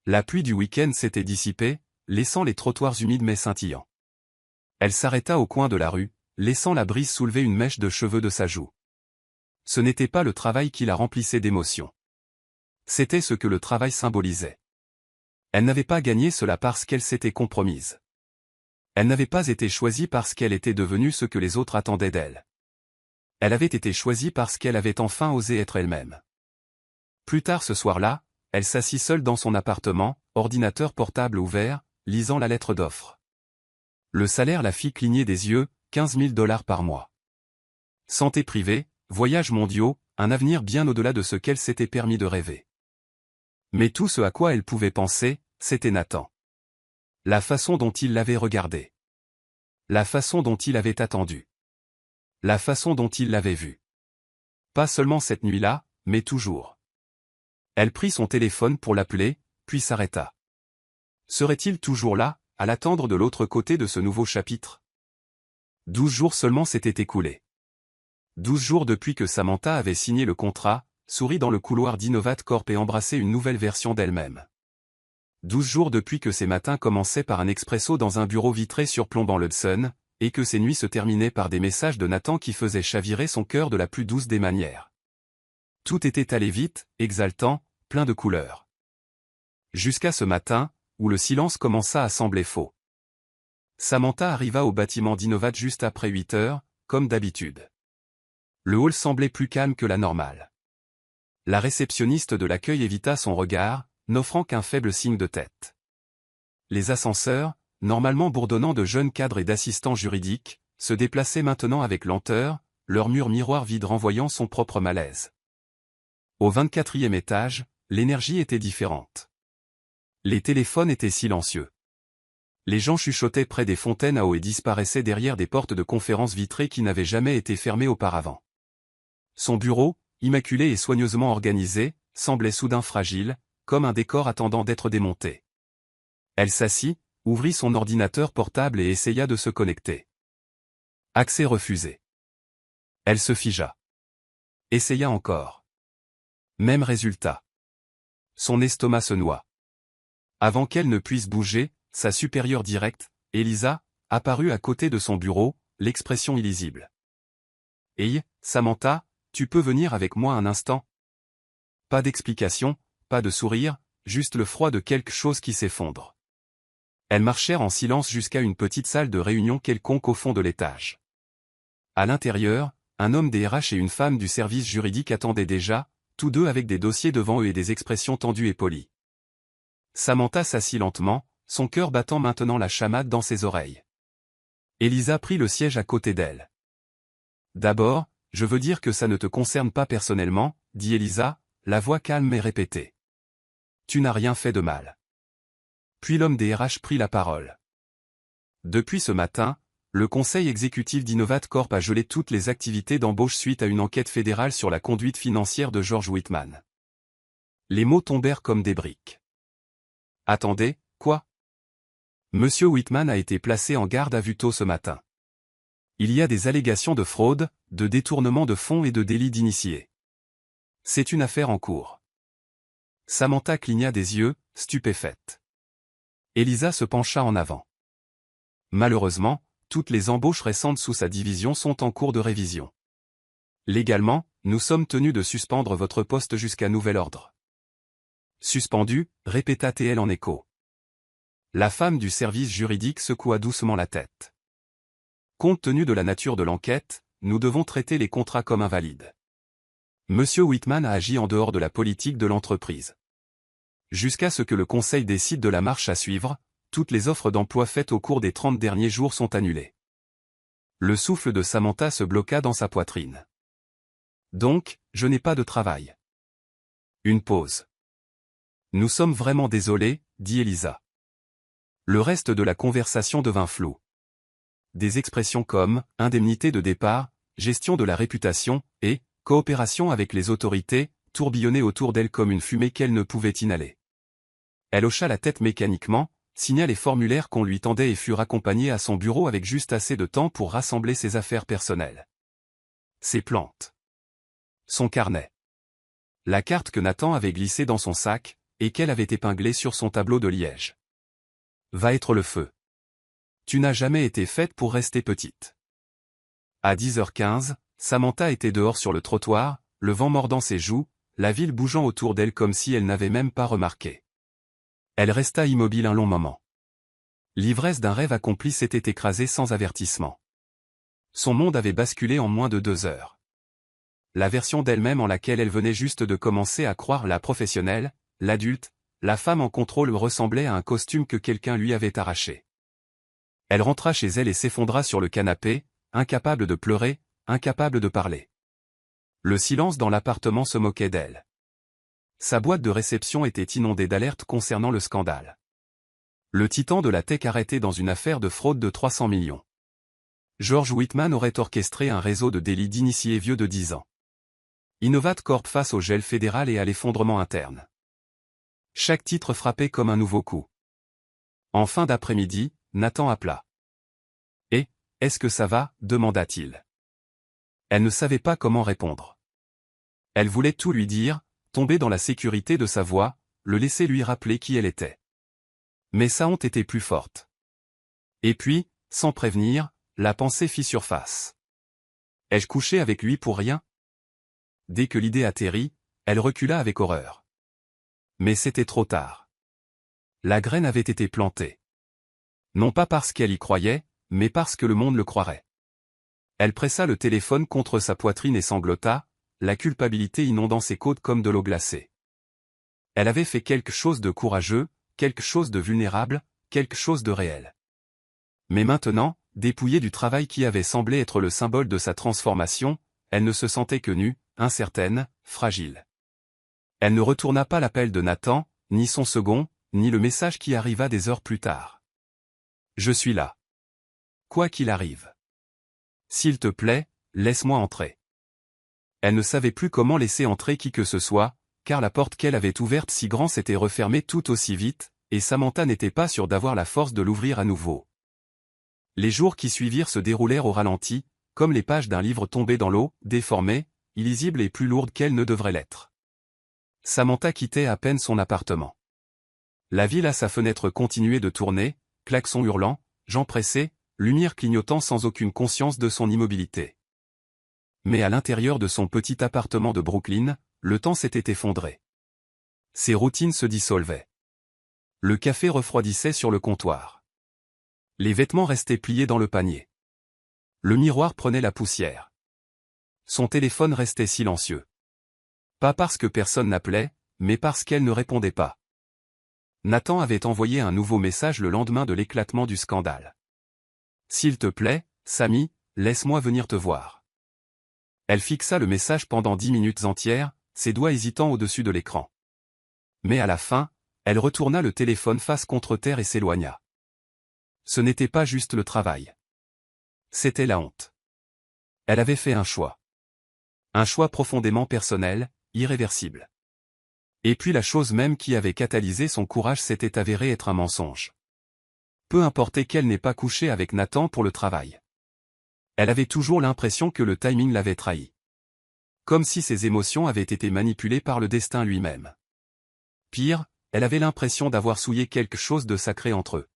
La pluie du week-end s'était dissipée, laissant les trottoirs humides mais scintillants. Elle s'arrêta au coin de la rue, laissant la brise soulever une mèche de cheveux de sa joue. Ce n'était pas le travail qui la remplissait d'émotion. C'était ce que le travail symbolisait. Elle n'avait pas gagné cela parce qu'elle s'était compromise. Elle n'avait pas été choisie parce qu'elle était devenue ce que les autres attendaient d'elle. Elle avait été choisie parce qu'elle avait enfin osé être elle-même. Plus tard ce soir-là, elle s'assit seule dans son appartement, ordinateur portable ouvert, lisant la lettre d'offre. Le salaire la fit cligner des yeux, 15 000 $ par mois. Santé privée, voyages mondiaux, un avenir bien au-delà de ce qu'elle s'était permis de rêver. Mais tout ce à quoi elle pouvait penser, c'était Nathan. La façon dont il l'avait regardée. La façon dont il avait attendu. La façon dont il l'avait vue. Pas seulement cette nuit-là, mais toujours. Elle prit son téléphone pour l'appeler, puis s'arrêta. Serait-il toujours là, à l'attendre de l'autre côté de ce nouveau chapitre? 12 jours seulement s'étaient écoulés. 12 jours depuis que Samantha avait signé le contrat, souri dans le couloir d'Innovat Corp et embrassé une nouvelle version d'elle-même. 12 jours depuis que ses matins commençaient par un expresso dans un bureau vitré surplombant l'Hudson, et que ses nuits se terminaient par des messages de Nathan qui faisaient chavirer son cœur de la plus douce des manières. Tout était allé vite, exaltant, plein de couleurs. Jusqu'à ce matin, où le silence commença à sembler faux. Samantha arriva au bâtiment d'Innovat juste après 8 heures, comme d'habitude. Le hall semblait plus calme que la normale. La réceptionniste de l'accueil évita son regard, n'offrant qu'un faible signe de tête. Les ascenseurs, normalement bourdonnants de jeunes cadres et d'assistants juridiques, se déplaçaient maintenant avec lenteur, leur mur miroir vide renvoyant son propre malaise. Au 24e étage, l'énergie était différente. Les téléphones étaient silencieux. Les gens chuchotaient près des fontaines à eau et disparaissaient derrière des portes de conférences vitrées qui n'avaient jamais été fermées auparavant. Son bureau, immaculé et soigneusement organisé, semblait soudain fragile, comme un décor attendant d'être démonté. Elle s'assit, ouvrit son ordinateur portable et essaya de se connecter. Accès refusé. Elle se figea. Essaya encore. Même résultat. Son estomac se noua. Avant qu'elle ne puisse bouger, sa supérieure directe, Elisa, apparut à côté de son bureau, l'expression illisible. « Hey, Samantha, tu peux venir avec moi un instant ?» Pas d'explication, pas de sourire, juste le froid de quelque chose qui s'effondre. Elles marchèrent en silence jusqu'à une petite salle de réunion quelconque au fond de l'étage. À l'intérieur, un homme des RH et une femme du service juridique attendaient déjà, tous deux avec des dossiers devant eux et des expressions tendues et polies. Samantha s'assit lentement, son cœur battant maintenant la chamade dans ses oreilles. Elisa prit le siège à côté d'elle. « D'abord, je veux dire que ça ne te concerne pas personnellement, » dit Elisa, la voix calme et répétée. « Tu n'as rien fait de mal. » Puis l'homme des RH prit la parole. « Depuis ce matin, le conseil exécutif d'Innovat Corp a gelé toutes les activités d'embauche suite à une enquête fédérale sur la conduite financière de George Whitman. » Les mots tombèrent comme des briques. « Attendez, quoi ? Monsieur Whitman a été placé en garde à vue tôt ce matin. Il y a des allégations de fraude, de détournement de fonds et de délit d'initié. C'est une affaire en cours. » Samantha cligna des yeux, stupéfaite. Elisa se pencha en avant. Malheureusement, toutes les embauches récentes sous sa division sont en cours de révision. Légalement, nous sommes tenus de suspendre votre poste jusqu'à nouvel ordre. Suspendu, répéta-t-elle en écho. La femme du service juridique secoua doucement la tête. Compte tenu de la nature de l'enquête, nous devons traiter les contrats comme invalides. Monsieur Whitman a agi en dehors de la politique de l'entreprise. Jusqu'à ce que le conseil décide de la marche à suivre, toutes les offres d'emploi faites au cours des 30 derniers jours sont annulées. Le souffle de Samantha se bloqua dans sa poitrine. Donc, je n'ai pas de travail. Une pause. Nous sommes vraiment désolés, dit Elisa. Le reste de la conversation devint flou. Des expressions comme « indemnité de départ »,« gestion de la réputation » et « coopération avec les autorités » tourbillonnaient autour d'elle comme une fumée qu'elle ne pouvait inhaler. Elle hocha la tête mécaniquement, signa les formulaires qu'on lui tendait et fut raccompagnée à son bureau avec juste assez de temps pour rassembler ses affaires personnelles. Ses plantes. Son carnet. La carte que Nathan avait glissée dans son sac, et qu'elle avait épinglée sur son tableau de liège. Va être le feu. Tu n'as jamais été faite pour rester petite. À 10h15, Samantha était dehors sur le trottoir, le vent mordant ses joues, la ville bougeant autour d'elle comme si elle n'avait même pas remarqué. Elle resta immobile un long moment. L'ivresse d'un rêve accompli s'était écrasée sans avertissement. Son monde avait basculé en moins de 2 heures. La version d'elle-même en laquelle elle venait juste de commencer à croire la professionnelle, l'adulte, la femme en contrôle ressemblait à un costume que quelqu'un lui avait arraché. Elle rentra chez elle et s'effondra sur le canapé, incapable de pleurer, incapable de parler. Le silence dans l'appartement se moquait d'elle. Sa boîte de réception était inondée d'alertes concernant le scandale. Le titan de la tech arrêté dans une affaire de fraude de 300 millions. George Whitman aurait orchestré un réseau de délits d'initiés vieux de 10 ans. Innovat Corp face au gel fédéral et à l'effondrement interne. Chaque titre frappait comme un nouveau coup. En fin d'après-midi, Nathan appela. « Et, est-ce que ça va ?» demanda-t-il. Elle ne savait pas comment répondre. Elle voulait tout lui dire, tomber dans la sécurité de sa voix, le laisser lui rappeler qui elle était. Mais sa honte était plus forte. Et puis, sans prévenir, la pensée fit surface. Ai-je couché avec lui pour rien ? Dès que l'idée atterrit, elle recula avec horreur. Mais c'était trop tard. La graine avait été plantée. Non pas parce qu'elle y croyait, mais parce que le monde le croirait. Elle pressa le téléphone contre sa poitrine et sanglota, la culpabilité inondant ses côtes comme de l'eau glacée. Elle avait fait quelque chose de courageux, quelque chose de vulnérable, quelque chose de réel. Mais maintenant, dépouillée du travail qui avait semblé être le symbole de sa transformation, elle ne se sentait que nue, incertaine, fragile. Elle ne retourna pas l'appel de Nathan, ni son second, ni le message qui arriva des heures plus tard. « Je suis là. Quoi qu'il arrive. S'il te plaît, laisse-moi entrer. » Elle ne savait plus comment laisser entrer qui que ce soit, car la porte qu'elle avait ouverte si grand s'était refermée tout aussi vite, et Samantha n'était pas sûre d'avoir la force de l'ouvrir à nouveau. Les jours qui suivirent se déroulèrent au ralenti, comme les pages d'un livre tombé dans l'eau, déformées, illisibles et plus lourdes qu'elles ne devraient l'être. Samantha quittait à peine son appartement. La ville à sa fenêtre continuait de tourner, klaxons hurlant, gens pressés, lumière clignotant sans aucune conscience de son immobilité. Mais à l'intérieur de son petit appartement de Brooklyn, le temps s'était effondré. Ses routines se dissolvaient. Le café refroidissait sur le comptoir. Les vêtements restaient pliés dans le panier. Le miroir prenait la poussière. Son téléphone restait silencieux. Pas parce que personne n'appelait, mais parce qu'elle ne répondait pas. Nathan avait envoyé un nouveau message le lendemain de l'éclatement du scandale. « S'il te plaît, Sammy, laisse-moi venir te voir. » Elle fixa le message pendant 10 minutes entières, ses doigts hésitant au-dessus de l'écran. Mais à la fin, elle retourna le téléphone face contre terre et s'éloigna. Ce n'était pas juste le travail. C'était la honte. Elle avait fait un choix. Un choix profondément personnel, irréversible. Et puis la chose même qui avait catalysé son courage s'était avérée être un mensonge. Peu importait qu'elle n'ait pas couché avec Nathan pour le travail. Elle avait toujours l'impression que le timing l'avait trahi. Comme si ses émotions avaient été manipulées par le destin lui-même. Pire, elle avait l'impression d'avoir souillé quelque chose de sacré entre eux.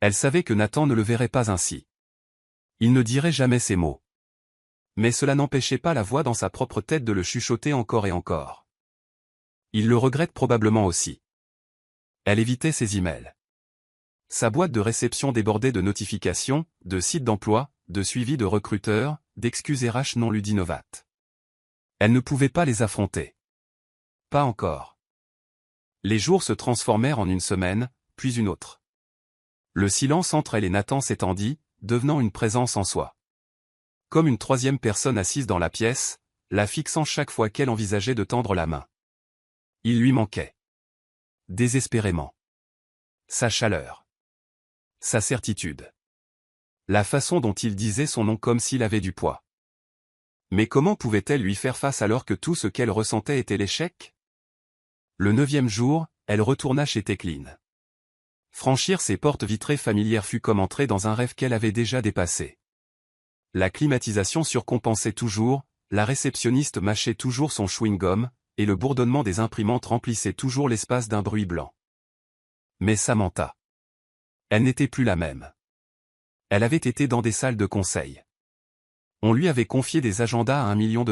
Elle savait que Nathan ne le verrait pas ainsi. Il ne dirait jamais ces mots. Mais cela n'empêchait pas la voix dans sa propre tête de le chuchoter encore et encore. Il le regrette probablement aussi. Elle évitait ses emails. Sa boîte de réception débordait de notifications, de sites d'emploi, de suivi de recruteurs, d'excuses RH non ludinovates. Elle ne pouvait pas les affronter. Pas encore. Les jours se transformèrent en une semaine, puis une autre. Le silence entre elle et Nathan s'étendit, devenant une présence en soi. Comme une troisième personne assise dans la pièce, la fixant chaque fois qu'elle envisageait de tendre la main. Il lui manquait. Désespérément. Sa chaleur. Sa certitude. La façon dont il disait son nom comme s'il avait du poids. Mais comment pouvait-elle lui faire face alors que tout ce qu'elle ressentait était l'échec? Le 9e jour, elle retourna chez Tecline. Franchir ses portes vitrées familières fut comme entrer dans un rêve qu'elle avait déjà dépassé. La climatisation surcompensait toujours, la réceptionniste mâchait toujours son chewing-gum, et le bourdonnement des imprimantes remplissait toujours l'espace d'un bruit blanc. Mais Samantha. Elle n'était plus la même. Elle avait été dans des salles de conseil. On lui avait confié des agendas à $1 million.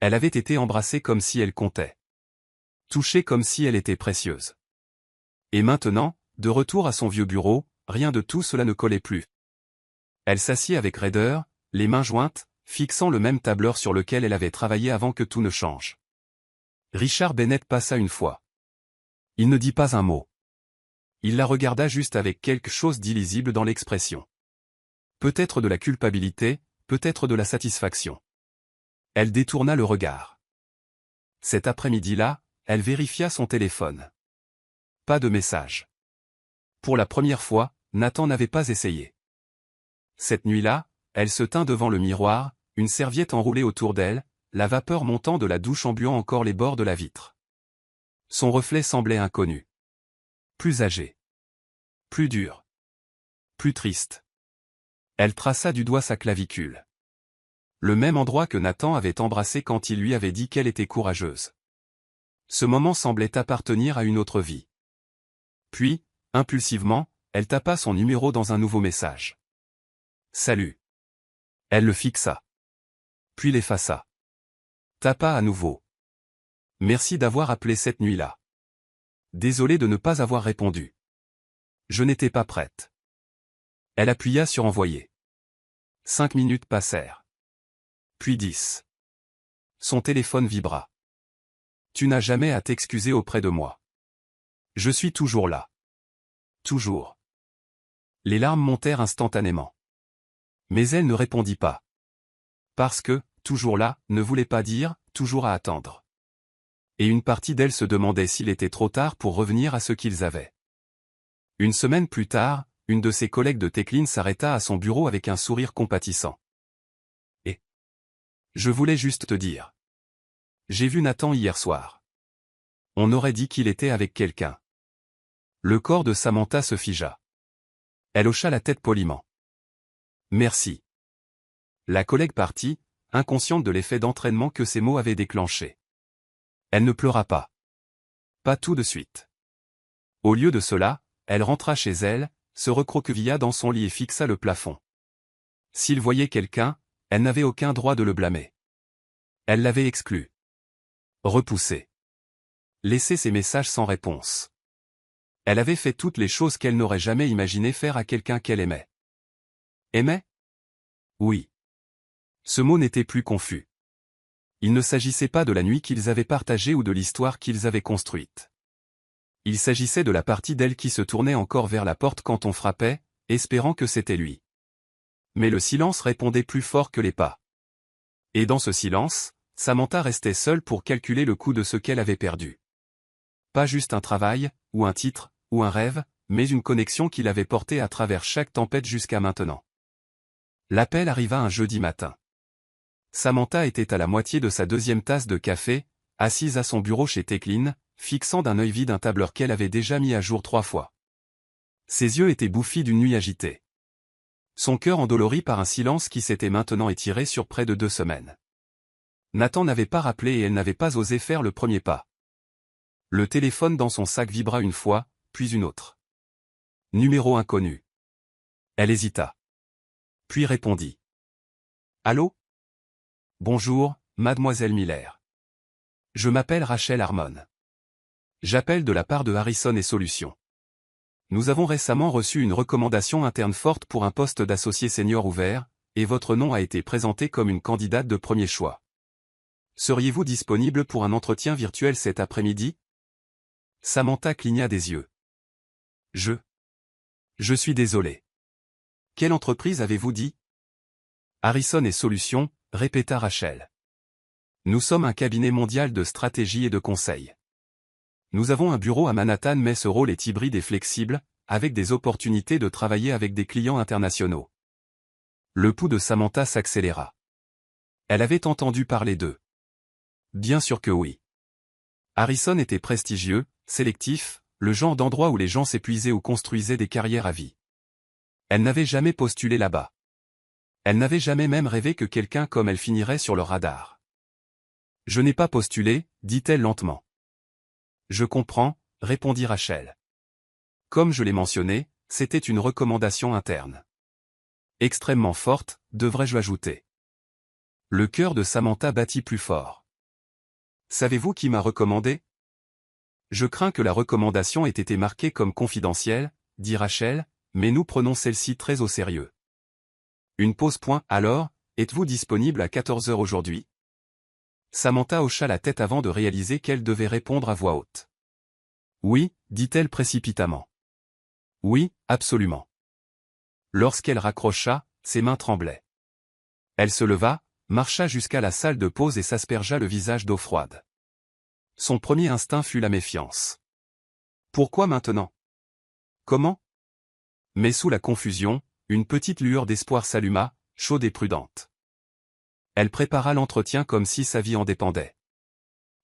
Elle avait été embrassée comme si elle comptait. Touchée comme si elle était précieuse. Et maintenant, de retour à son vieux bureau, rien de tout cela ne collait plus. Elle s'assit avec raideur, les mains jointes, fixant le même tableur sur lequel elle avait travaillé avant que tout ne change. Richard Bennett passa une fois. Il ne dit pas un mot. Il la regarda juste avec quelque chose d'illisible dans l'expression. Peut-être de la culpabilité, peut-être de la satisfaction. Elle détourna le regard. Cet après-midi-là, elle vérifia son téléphone. Pas de message. Pour la première fois, Nathan n'avait pas essayé. Cette nuit-là, elle se tint devant le miroir, une serviette enroulée autour d'elle, la vapeur montant de la douche embuant encore les bords de la vitre. Son reflet semblait inconnu. Plus âgé. Plus dur. Plus triste. Elle traça du doigt sa clavicule. Le même endroit que Nathan avait embrassé quand il lui avait dit qu'elle était courageuse. Ce moment semblait appartenir à une autre vie. Puis, impulsivement, elle tapa son numéro dans un nouveau message. Salut. Elle le fixa. Puis l'effaça. Tapa à nouveau. Merci d'avoir appelé cette nuit-là. Désolé de ne pas avoir répondu. Je n'étais pas prête. Elle appuya sur envoyer. 5 minutes passèrent. Puis 10. Son téléphone vibra. Tu n'as jamais à t'excuser auprès de moi. Je suis toujours là. Toujours. Les larmes montèrent instantanément. Mais elle ne répondit pas. Parce que, toujours là, ne voulait pas dire, toujours à attendre. Et une partie d'elle se demandait s'il était trop tard pour revenir à ce qu'ils avaient. Une semaine plus tard, une de ses collègues de Tecline s'arrêta à son bureau avec un sourire compatissant. Et je voulais juste te dire. J'ai vu Nathan hier soir. On aurait dit qu'il était avec quelqu'un. Le corps de Samantha se figea. Elle hocha la tête poliment. Merci. La collègue partit, inconsciente de l'effet d'entraînement que ces mots avaient déclenché. Elle ne pleura pas. Pas tout de suite. Au lieu de cela, elle rentra chez elle, se recroquevilla dans son lit et fixa le plafond. S'il voyait quelqu'un, elle n'avait aucun droit de le blâmer. Elle l'avait exclu. Repoussé. Laissé ses messages sans réponse. Elle avait fait toutes les choses qu'elle n'aurait jamais imaginé faire à quelqu'un qu'elle aimait. Aimait? Oui. Ce mot n'était plus confus. Il ne s'agissait pas de la nuit qu'ils avaient partagée ou de l'histoire qu'ils avaient construite. Il s'agissait de la partie d'elle qui se tournait encore vers la porte quand on frappait, espérant que c'était lui. Mais le silence répondait plus fort que les pas. Et dans ce silence, Samantha restait seule pour calculer le coût de ce qu'elle avait perdu. Pas juste un travail, ou un titre, ou un rêve, mais une connexion qui l'avait portée à travers chaque tempête jusqu'à maintenant. L'appel arriva un jeudi matin. Samantha était à la moitié de sa deuxième tasse de café, assise à son bureau chez Tecline, fixant d'un œil vide un tableur qu'elle avait déjà mis à jour 3 fois. Ses yeux étaient bouffis d'une nuit agitée. Son cœur endolori par un silence qui s'était maintenant étiré sur près de 2 semaines. Nathan n'avait pas rappelé et elle n'avait pas osé faire le premier pas. Le téléphone dans son sac vibra une fois, puis une autre. Numéro inconnu. Elle hésita. Puis répondit. Allô? Bonjour, mademoiselle Miller. Je m'appelle Rachel Harmon. J'appelle de la part de Harrison et Solutions. Nous avons récemment reçu une recommandation interne forte pour un poste d'associé senior ouvert, et votre nom a été présenté comme une candidate de premier choix. Seriez-vous disponible pour un entretien virtuel cet après-midi? Samantha cligna des yeux. Je suis désolé. Quelle entreprise avez-vous dit? Harrison et Solutions, répéta Rachel. Nous sommes un cabinet mondial de stratégie et de conseil. Nous avons un bureau à Manhattan mais ce rôle est hybride et flexible, avec des opportunités de travailler avec des clients internationaux. Le pouls de Samantha s'accéléra. Elle avait entendu parler d'eux. Bien sûr que oui. Harrison était prestigieux, sélectif, le genre d'endroit où les gens s'épuisaient ou construisaient des carrières à vie. Elle n'avait jamais postulé là-bas. Elle n'avait jamais même rêvé que quelqu'un comme elle finirait sur le radar. Je n'ai pas postulé, dit-elle lentement. Je comprends, répondit Rachel. Comme je l'ai mentionné, c'était une recommandation interne. Extrêmement forte, devrais-je ajouter. Le cœur de Samantha battit plus fort. Savez-vous qui m'a recommandé? Je crains que la recommandation ait été marquée comme confidentielle, dit Rachel, mais nous prenons celle-ci très au sérieux. Une pause point, alors, êtes-vous disponible à 14 heures aujourd'hui? Samantha hocha la tête avant de réaliser qu'elle devait répondre à voix haute. Oui, dit-elle précipitamment. Oui, absolument. Lorsqu'elle raccrocha, ses mains tremblaient. Elle se leva, marcha jusqu'à la salle de pause et s'aspergea le visage d'eau froide. Son premier instinct fut la méfiance. Pourquoi maintenant? Comment? Mais sous la confusion, une petite lueur d'espoir s'alluma, chaude et prudente. Elle prépara l'entretien comme si sa vie en dépendait.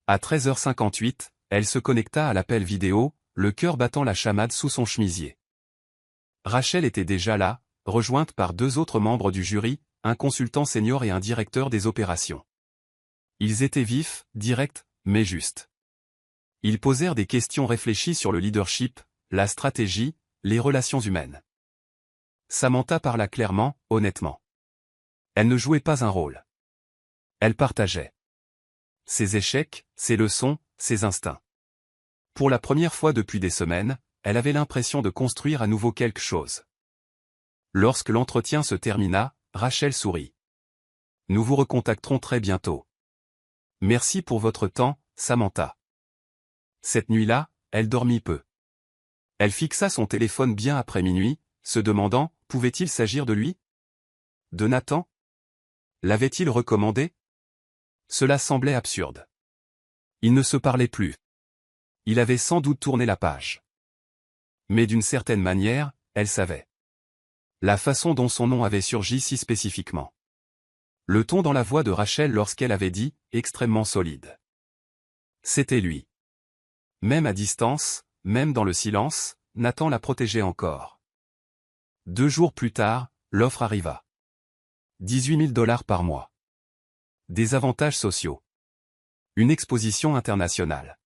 À 13h58, elle se connecta à l'appel vidéo, le cœur battant la chamade sous son chemisier. Rachel était déjà là, rejointe par 2 autres membres du jury, un consultant senior et un directeur des opérations. Ils étaient vifs, directs, mais justes. Ils posèrent des questions réfléchies sur le leadership, la stratégie, les relations humaines. Samantha parla clairement, honnêtement. Elle ne jouait pas un rôle. Elle partageait. Ses échecs, ses leçons, ses instincts. Pour la première fois depuis des semaines, elle avait l'impression de construire à nouveau quelque chose. Lorsque l'entretien se termina, Rachel sourit. Nous vous recontacterons très bientôt. Merci pour votre temps, Samantha. Cette nuit-là, elle dormit peu. Elle fixa son téléphone bien après minuit, se demandant, pouvait-il s'agir de lui? De Nathan? L'avait-il recommandé? Cela semblait absurde. Ils ne se parlaient plus. Il avait sans doute tourné la page. Mais d'une certaine manière, elle savait. La façon dont son nom avait surgi si spécifiquement. Le ton dans la voix de Rachel lorsqu'elle avait dit, extrêmement solide. C'était lui. Même à distance, même dans le silence, Nathan la protégeait encore. 2 jours plus tard, l'offre arriva. 18 000 $ par mois. Des avantages sociaux. Une exposition internationale.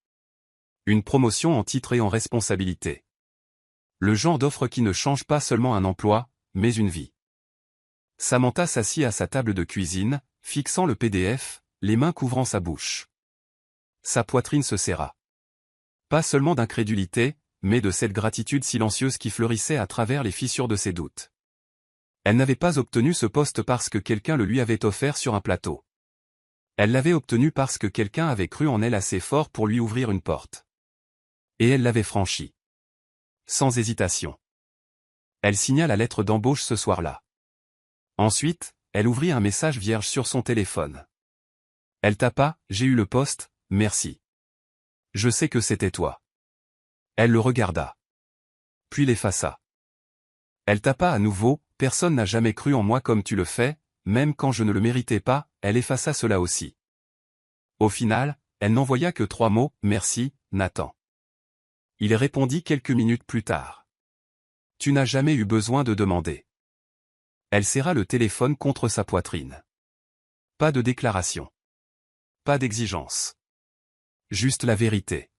Une promotion en titre et en responsabilité. Le genre d'offre qui ne change pas seulement un emploi, mais une vie. Samantha s'assit à sa table de cuisine, fixant le PDF, les mains couvrant sa bouche. Sa poitrine se serra. Pas seulement d'incrédulité, mais de cette gratitude silencieuse qui fleurissait à travers les fissures de ses doutes. Elle n'avait pas obtenu ce poste parce que quelqu'un le lui avait offert sur un plateau. Elle l'avait obtenu parce que quelqu'un avait cru en elle assez fort pour lui ouvrir une porte. Et elle l'avait franchie. Sans hésitation. Elle signa la lettre d'embauche ce soir-là. Ensuite, elle ouvrit un message vierge sur son téléphone. Elle tapa « J'ai eu le poste, merci. Je sais que c'était toi. » Elle le regarda. Puis l'effaça. Elle tapa à nouveau « Personne n'a jamais cru en moi comme tu le fais, même quand je ne le méritais pas », elle effaça cela aussi. Au final, elle n'envoya que 3 mots « Merci, Nathan ». Il répondit quelques minutes plus tard. « Tu n'as jamais eu besoin de demander. » Elle serra le téléphone contre sa poitrine. Pas de déclaration. Pas d'exigence. Juste la vérité.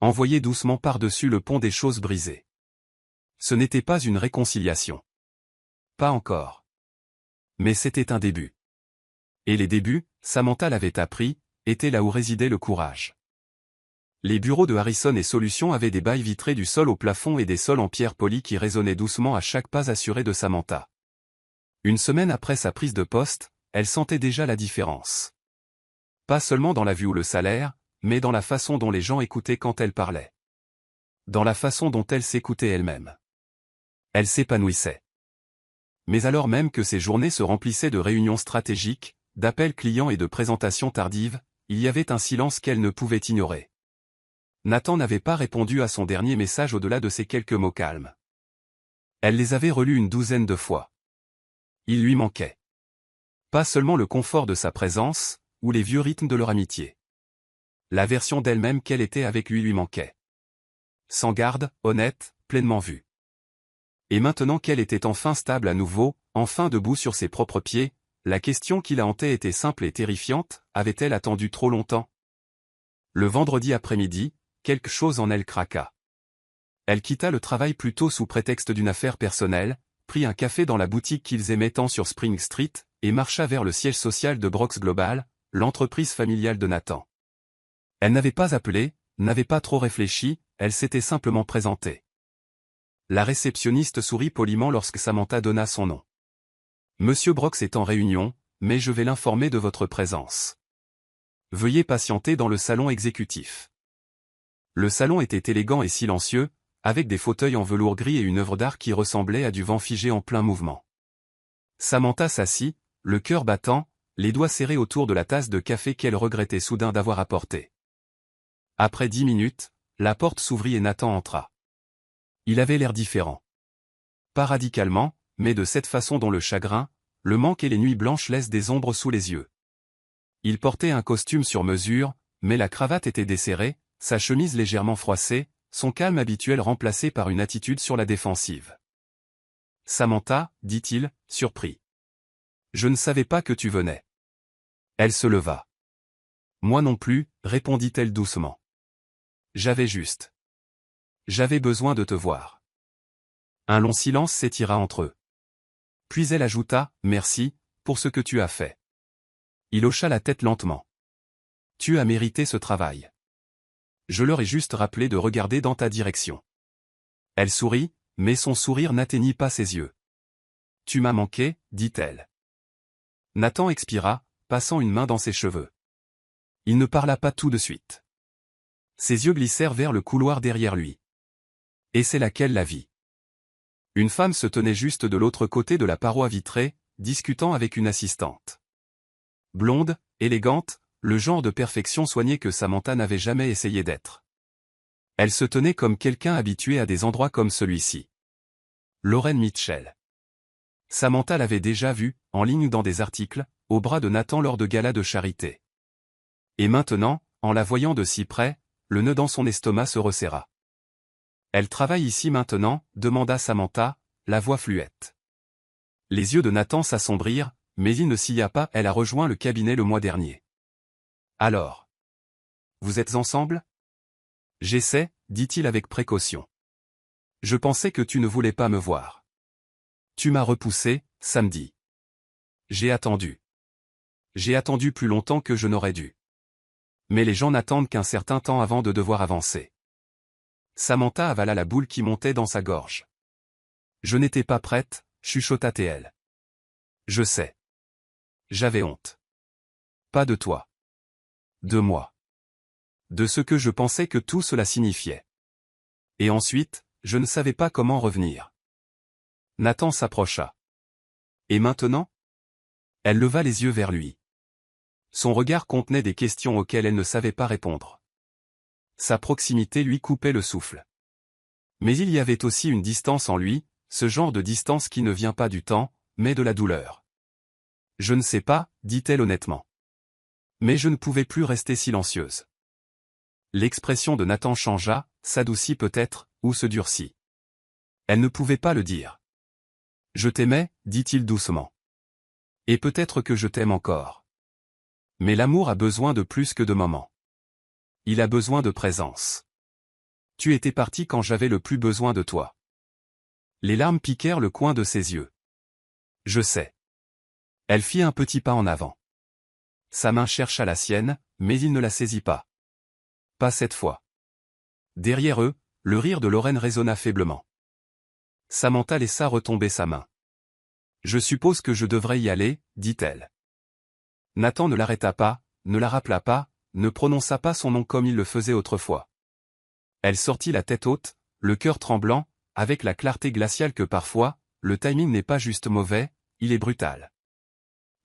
Envoyée doucement par-dessus le pont des choses brisées. Ce n'était pas une réconciliation. Pas encore. Mais c'était un début. Et les débuts, Samantha l'avait appris, étaient là où résidait le courage. Les bureaux de Harrison et Solutions avaient des bails vitrés du sol au plafond et des sols en pierre polie qui résonnaient doucement à chaque pas assuré de Samantha. Une semaine après sa prise de poste, elle sentait déjà la différence. Pas seulement dans la vue ou le salaire, mais dans la façon dont les gens écoutaient quand elle parlait. Dans la façon dont elle s'écoutait elle-même. Elle s'épanouissait. Mais alors même que ses journées se remplissaient de réunions stratégiques, d'appels clients et de présentations tardives, il y avait un silence qu'elle ne pouvait ignorer. Nathan n'avait pas répondu à son dernier message au-delà de ces quelques mots calmes. Elle les avait relus une 12aine de fois. Il lui manquait. Pas seulement le confort de sa présence, ou les vieux rythmes de leur amitié. La version d'elle-même qu'elle était avec lui manquait. Sans garde, honnête, pleinement vue. Et maintenant qu'elle était enfin stable à nouveau, enfin debout sur ses propres pieds, la question qui la hantait était simple et terrifiante, avait-elle attendu trop longtemps? Le vendredi après-midi, quelque chose en elle craqua. Elle quitta le travail plus tôt sous prétexte d'une affaire personnelle, prit un café dans la boutique qu'ils aimaient tant sur Spring Street, et marcha vers le siège social de Brox Global, l'entreprise familiale de Nathan. Elle n'avait pas appelé, n'avait pas trop réfléchi, elle s'était simplement présentée. La réceptionniste sourit poliment lorsque Samantha donna son nom. Monsieur Brox est en réunion, mais je vais l'informer de votre présence. Veuillez patienter dans le salon exécutif. Le salon était élégant et silencieux, avec des fauteuils en velours gris et une œuvre d'art qui ressemblait à du vent figé en plein mouvement. Samantha s'assit, le cœur battant, les doigts serrés autour de la tasse de café qu'elle regrettait soudain d'avoir apportée. Après 10 minutes, la porte s'ouvrit et Nathan entra. Il avait l'air différent. Pas radicalement, mais de cette façon dont le chagrin, le manque et les nuits blanches laissent des ombres sous les yeux. Il portait un costume sur mesure, mais la cravate était desserrée, sa chemise légèrement froissée, son calme habituel remplacé par une attitude sur la défensive. « Samantha, dit-il, surpris. Je ne savais pas que tu venais. » Elle se leva. « Moi non plus, répondit-elle doucement. J'avais besoin de te voir. » Un long silence s'étira entre eux. Puis elle ajouta, « Merci, pour ce que tu as fait. » Il hocha la tête lentement. « Tu as mérité ce travail. Je leur ai juste rappelé de regarder dans ta direction. » Elle sourit, mais son sourire n'atteignit pas ses yeux. « Tu m'as manqué, dit-elle. » Nathan expira, passant une main dans ses cheveux. Il ne parla pas tout de suite. Ses yeux glissèrent vers le couloir derrière lui. Et c'est là qu'elle la vit. Une femme se tenait juste de l'autre côté de la paroi vitrée, discutant avec une assistante. Blonde, élégante, le genre de perfection soignée que Samantha n'avait jamais essayé d'être. Elle se tenait comme quelqu'un habitué à des endroits comme celui-ci. Lauren Mitchell. Samantha l'avait déjà vue, en ligne dans des articles, au bras de Nathan lors de galas de charité. Et maintenant, en la voyant de si près, le nœud dans son estomac se resserra. Elle travaille ici maintenant, demanda Samantha, la voix fluette. Les yeux de Nathan s'assombrirent, mais il ne s'y a pas, elle a rejoint le cabinet le mois dernier. Alors. Vous êtes ensemble? J'essaie, dit-il avec précaution. Je pensais que tu ne voulais pas me voir. Tu m'as repoussé, samedi. J'ai attendu. J'ai attendu plus longtemps que je n'aurais dû. Mais les gens n'attendent qu'un certain temps avant de devoir avancer. Samantha avala la boule qui montait dans sa gorge. Je n'étais pas prête, chuchota-t-elle. Je sais. J'avais honte. Pas de toi. De moi. De ce que je pensais que tout cela signifiait. Et ensuite, je ne savais pas comment revenir. Nathan s'approcha. Et maintenant? Elle leva les yeux vers lui. Son regard contenait des questions auxquelles elle ne savait pas répondre. Sa proximité lui coupait le souffle. Mais il y avait aussi une distance en lui, ce genre de distance qui ne vient pas du temps, mais de la douleur. Je ne sais pas, dit-elle honnêtement. Mais je ne pouvais plus rester silencieuse. L'expression de Nathan changea, s'adoucit peut-être, ou se durcit. Elle ne pouvait pas le dire. Je t'aimais, dit-il doucement. Et peut-être que je t'aime encore. Mais l'amour a besoin de plus que de moments. Il a besoin de présence. Tu étais parti quand j'avais le plus besoin de toi. Les larmes piquèrent le coin de ses yeux. Je sais. Elle fit un petit pas en avant. Sa main chercha la sienne, mais il ne la saisit pas. Pas cette fois. Derrière eux, le rire de Lorraine résonna faiblement. Samantha laissa retomber sa main. Je suppose que je devrais y aller, dit-elle. Nathan ne l'arrêta pas, ne la rappela pas, ne prononça pas son nom comme il le faisait autrefois. Elle sortit la tête haute, le cœur tremblant, avec la clarté glaciale que parfois, le timing n'est pas juste mauvais, il est brutal.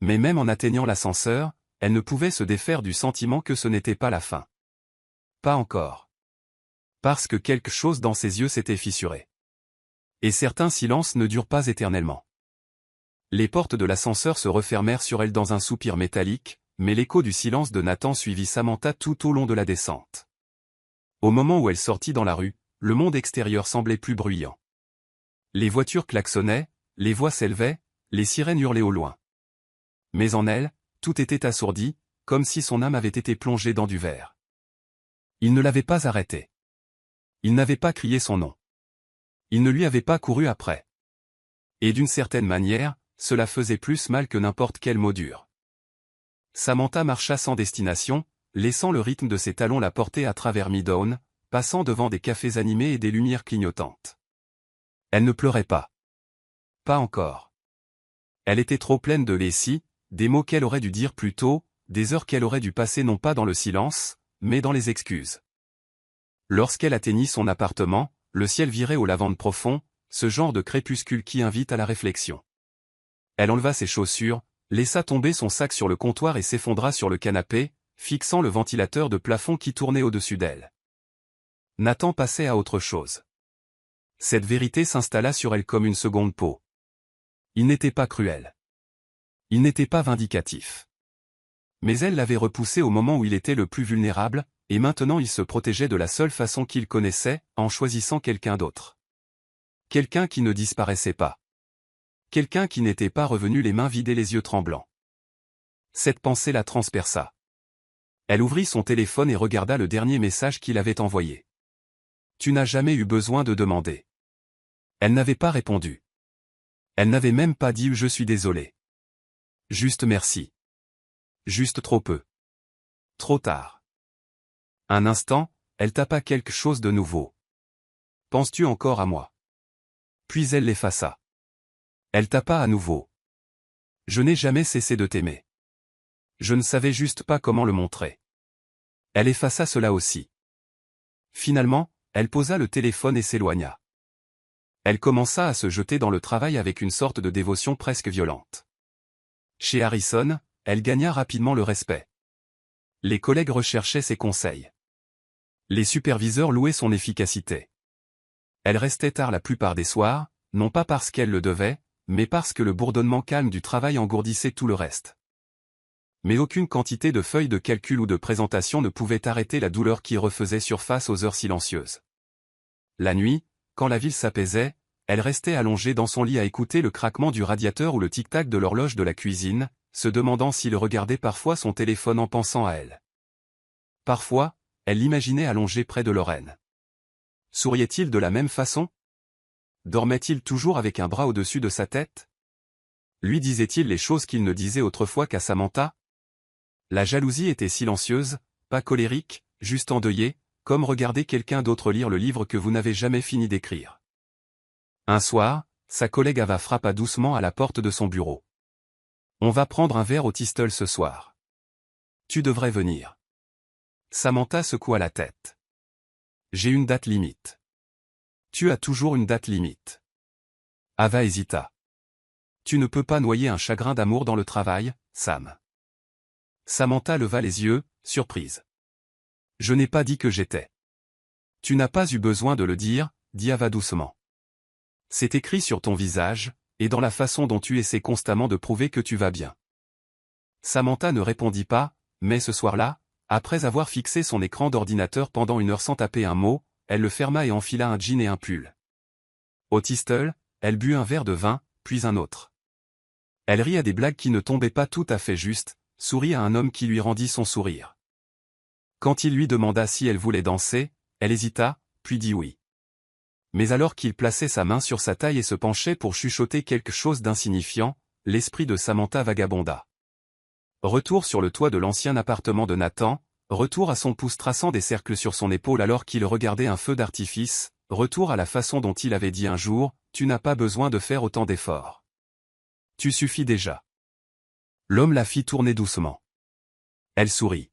Mais même en atteignant l'ascenseur, elle ne pouvait se défaire du sentiment que ce n'était pas la fin. Pas encore. Parce que quelque chose dans ses yeux s'était fissuré. Et certains silences ne durent pas éternellement. Les portes de l'ascenseur se refermèrent sur elle dans un soupir métallique, mais l'écho du silence de Nathan suivit Samantha tout au long de la descente. Au moment où elle sortit dans la rue, le monde extérieur semblait plus bruyant. Les voitures klaxonnaient, les voix s'élevaient, les sirènes hurlaient au loin. Mais en elle, tout était assourdi, comme si son âme avait été plongée dans du verre. Il ne l'avait pas arrêtée. Il n'avait pas crié son nom. Il ne lui avait pas couru après. Et d'une certaine manière, cela faisait plus mal que n'importe quel mot dur. Samantha marcha sans destination, laissant le rythme de ses talons la porter à travers Midtown, passant devant des cafés animés et des lumières clignotantes. Elle ne pleurait pas. Pas encore. Elle était trop pleine de laissis, des mots qu'elle aurait dû dire plus tôt, des heures qu'elle aurait dû passer non pas dans le silence, mais dans les excuses. Lorsqu'elle atteignit son appartement, le ciel virait au lavande profond, ce genre de crépuscule qui invite à la réflexion. Elle enleva ses chaussures, laissa tomber son sac sur le comptoir et s'effondra sur le canapé, fixant le ventilateur de plafond qui tournait au-dessus d'elle. Nathan passait à autre chose. Cette vérité s'installa sur elle comme une seconde peau. Il n'était pas cruel. Il n'était pas vindicatif. Mais elle l'avait repoussé au moment où il était le plus vulnérable, et maintenant il se protégeait de la seule façon qu'il connaissait, en choisissant quelqu'un d'autre. Quelqu'un qui ne disparaissait pas. Quelqu'un qui n'était pas revenu les mains vidées les yeux tremblants. Cette pensée la transperça. Elle ouvrit son téléphone et regarda le dernier message qu'il avait envoyé. Tu n'as jamais eu besoin de demander. Elle n'avait pas répondu. Elle n'avait même pas dit « je suis désolé ». Juste merci. Juste trop peu. Trop tard. Un instant, elle tapa quelque chose de nouveau. Penses-tu encore à moi? Puis elle l'effaça. Elle tapa à nouveau. Je n'ai jamais cessé de t'aimer. Je ne savais juste pas comment le montrer. Elle effaça cela aussi. Finalement, elle posa le téléphone et s'éloigna. Elle commença à se jeter dans le travail avec une sorte de dévotion presque violente. Chez Harrison, elle gagna rapidement le respect. Les collègues recherchaient ses conseils. Les superviseurs louaient son efficacité. Elle restait tard la plupart des soirs, non pas parce qu'elle le devait, mais parce que le bourdonnement calme du travail engourdissait tout le reste. Mais aucune quantité de feuilles de calcul ou de présentation ne pouvait arrêter la douleur qui refaisait surface aux heures silencieuses. La nuit, quand la ville s'apaisait, elle restait allongée dans son lit à écouter le craquement du radiateur ou le tic-tac de l'horloge de la cuisine, se demandant s'il regardait parfois son téléphone en pensant à elle. Parfois, elle l'imaginait allongé près de Lorraine. Souriait-il de la même façon? Dormait-il toujours avec un bras au-dessus de sa tête? Lui disait-il les choses qu'il ne disait autrefois qu'à Samantha? La jalousie était silencieuse, pas colérique, juste endeuillée, comme regarder quelqu'un d'autre lire le livre que vous n'avez jamais fini d'écrire. Un soir, sa collègue Ava frappa doucement à la porte de son bureau. « On va prendre un verre au Thistle ce soir. Tu devrais venir. » Samantha secoua la tête. « J'ai une date limite. » « Tu as toujours une date limite. » Ava hésita. « Tu ne peux pas noyer un chagrin d'amour dans le travail, Sam. » Samantha leva les yeux, surprise. « Je n'ai pas dit que j'étais. »« Tu n'as pas eu besoin de le dire, » dit Ava doucement. « C'est écrit sur ton visage, et dans la façon dont tu essaies constamment de prouver que tu vas bien. » Samantha ne répondit pas, mais ce soir-là, après avoir fixé son écran d'ordinateur pendant 1 heure sans taper un mot, elle le ferma et enfila un jean et un pull. Au Thistle, elle but un verre de vin, puis un autre. Elle rit à des blagues qui ne tombaient pas tout à fait justes, sourit à un homme qui lui rendit son sourire. Quand il lui demanda si elle voulait danser, elle hésita, puis dit oui. Mais alors qu'il plaçait sa main sur sa taille et se penchait pour chuchoter quelque chose d'insignifiant, l'esprit de Samantha vagabonda. Retour sur le toit de l'ancien appartement de Nathan, retour à son pouce traçant des cercles sur son épaule alors qu'il regardait un feu d'artifice, retour à la façon dont il avait dit un jour, « Tu n'as pas besoin de faire autant d'efforts. Tu suffis déjà. » L'homme la fit tourner doucement. Elle sourit.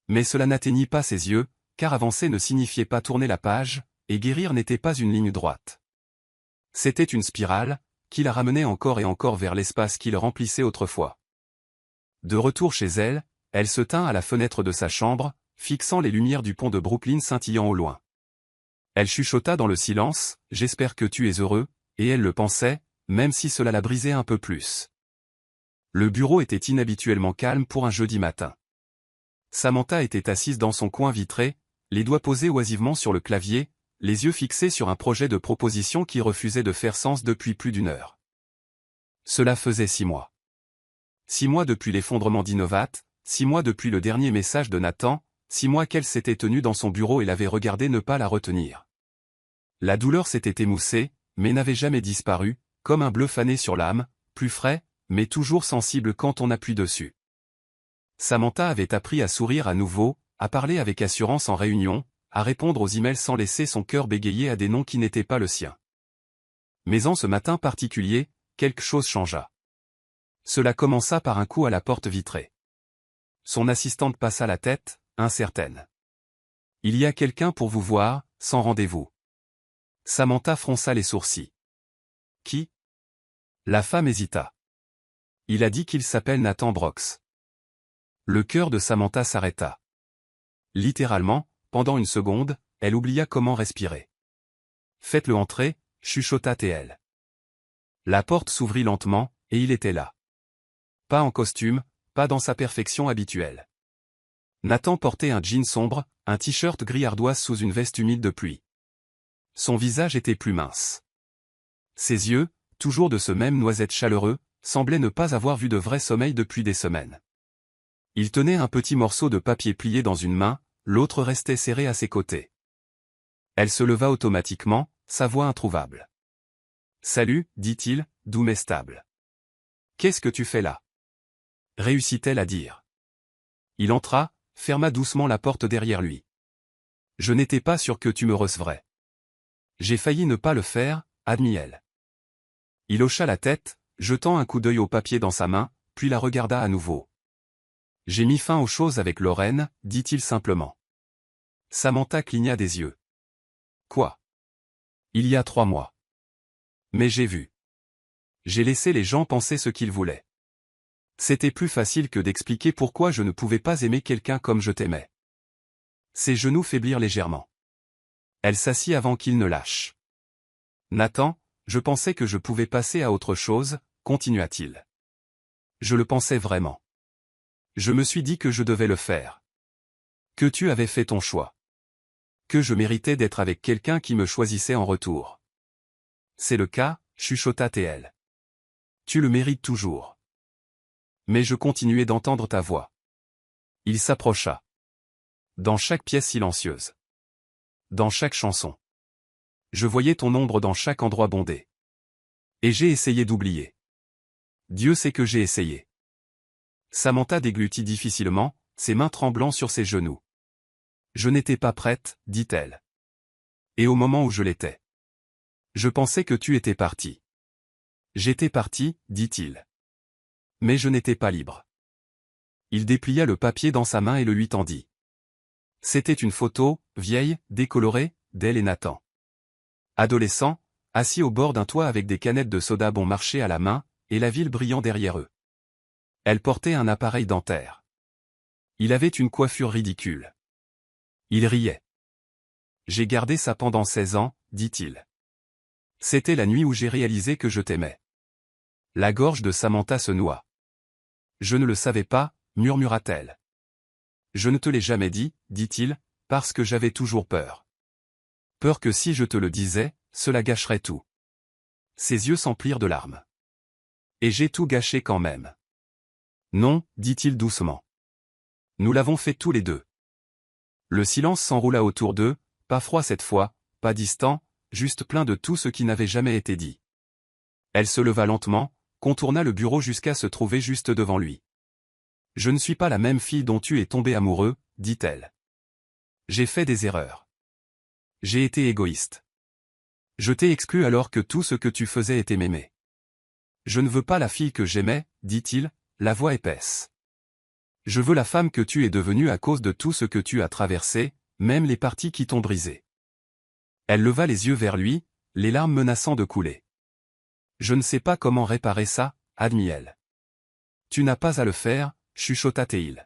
Mais cela n'atteignit pas ses yeux, car avancer ne signifiait pas tourner la page, et guérir n'était pas une ligne droite. C'était une spirale, qui la ramenait encore et encore vers l'espace qui le remplissait autrefois. De retour chez elle, elle se tint à la fenêtre de sa chambre, fixant les lumières du pont de Brooklyn scintillant au loin. Elle chuchota dans le silence, « J'espère que tu es heureux », et elle le pensait, même si cela la brisait un peu plus. Le bureau était inhabituellement calme pour un jeudi matin. Samantha était assise dans son coin vitré, les doigts posés oisivement sur le clavier, les yeux fixés sur un projet de proposition qui refusait de faire sens depuis plus d'1 heure. Cela faisait 6 mois. 6 mois depuis l'effondrement d'Innovat, 6 mois depuis le dernier message de Nathan, 6 mois qu'elle s'était tenue dans son bureau et l'avait regardé ne pas la retenir. La douleur s'était émoussée, mais n'avait jamais disparu, comme un bleu fané sur l'âme, plus frais, mais toujours sensible quand on appuie dessus. Samantha avait appris à sourire à nouveau, à parler avec assurance en réunion, à répondre aux emails sans laisser son cœur bégayer à des noms qui n'étaient pas le sien. Mais en ce matin particulier, quelque chose changea. Cela commença par un coup à la porte vitrée. Son assistante passa la tête, incertaine. « Il y a quelqu'un pour vous voir, sans rendez-vous. » Samantha fronça les sourcils. « Qui ?» La femme hésita. « Il a dit qu'il s'appelle Nathan Brox. » Le cœur de Samantha s'arrêta. Littéralement, pendant 1 seconde, elle oublia comment respirer. « Faites-le entrer », chuchota-t-elle. La porte s'ouvrit lentement, et il était là. Pas en costume, pas dans sa perfection habituelle. Nathan portait un jean sombre, un t-shirt gris ardoise sous une veste humide de pluie. Son visage était plus mince. Ses yeux, toujours de ce même noisette chaleureux, semblaient ne pas avoir vu de vrai sommeil depuis des semaines. Il tenait un petit morceau de papier plié dans une main, l'autre restait serré à ses côtés. Elle se leva automatiquement, sa voix introuvable. « Salut, dit-il, doux mais stable. Qu'est-ce que tu fais là ?» réussit-elle à dire. Il entra, ferma doucement la porte derrière lui. « Je n'étais pas sûr que tu me recevrais. J'ai failli ne pas le faire, » admit-elle. Il hocha la tête, jetant un coup d'œil au papier dans sa main, puis la regarda à nouveau. « J'ai mis fin aux choses avec Lorraine, » dit-il simplement. Samantha cligna des yeux. « Quoi ? » « Il y a 3 mois. Mais j'ai vu. J'ai laissé les gens penser ce qu'ils voulaient. C'était plus facile que d'expliquer pourquoi je ne pouvais pas aimer quelqu'un comme je t'aimais. » Ses genoux faiblirent légèrement. Elle s'assit avant qu'il ne lâche. « Nathan, je pensais que je pouvais passer à autre chose, » continua-t-il. « Je le pensais vraiment. Je me suis dit que je devais le faire. Que tu avais fait ton choix. que je méritais d'être avec quelqu'un qui me choisissait en retour. C'est le cas, chuchota TL. Tu le mérites toujours. Mais je continuais d'entendre ta voix. Il s'approcha. Dans chaque pièce silencieuse. Dans chaque chanson. Je voyais ton ombre dans chaque endroit bondé. Et j'ai essayé d'oublier. Dieu sait que j'ai essayé. Samantha déglutit difficilement, ses mains tremblant sur ses genoux. Je n'étais pas prête, dit-elle. Et au moment où je l'étais. Je pensais que tu étais parti. J'étais parti, dit-il. Mais je n'étais pas libre. Il déplia le papier dans sa main et le lui tendit. C'était une photo, vieille, décolorée, d'elle et Nathan. Adolescents, assis au bord d'un toit avec des canettes de soda bon marché à la main, et la ville brillant derrière eux. Elle portait un appareil dentaire. Il avait une coiffure ridicule. Il riait. J'ai gardé ça pendant 16 ans, dit-il. C'était la nuit où j'ai réalisé que je t'aimais. La gorge de Samantha se noua. Je ne le savais pas, murmura-t-elle. Je ne te l'ai jamais dit, dit-il, parce que j'avais toujours peur. Peur que si je te le disais, cela gâcherait tout. Ses yeux s'emplirent de larmes. Et j'ai tout gâché quand même. Non, dit-il doucement. Nous l'avons fait tous les deux. Le silence s'enroula autour d'eux, pas froid cette fois, pas distant, juste plein de tout ce qui n'avait jamais été dit. Elle se leva lentement, contourna le bureau jusqu'à se trouver juste devant lui. Je ne suis pas la même fille dont tu es tombé amoureux, dit-elle. J'ai fait des erreurs. J'ai été égoïste. Je t'ai exclu alors que tout ce que tu faisais était m'aimer. Je ne veux pas la fille que j'aimais, dit-il, la voix épaisse. Je veux la femme que tu es devenue à cause de tout ce que tu as traversé, même les parties qui t'ont brisé. Elle leva les yeux vers lui, les larmes menaçant de couler. Je ne sais pas comment réparer ça, admit-elle. Tu n'as pas à le faire, chuchota Théil.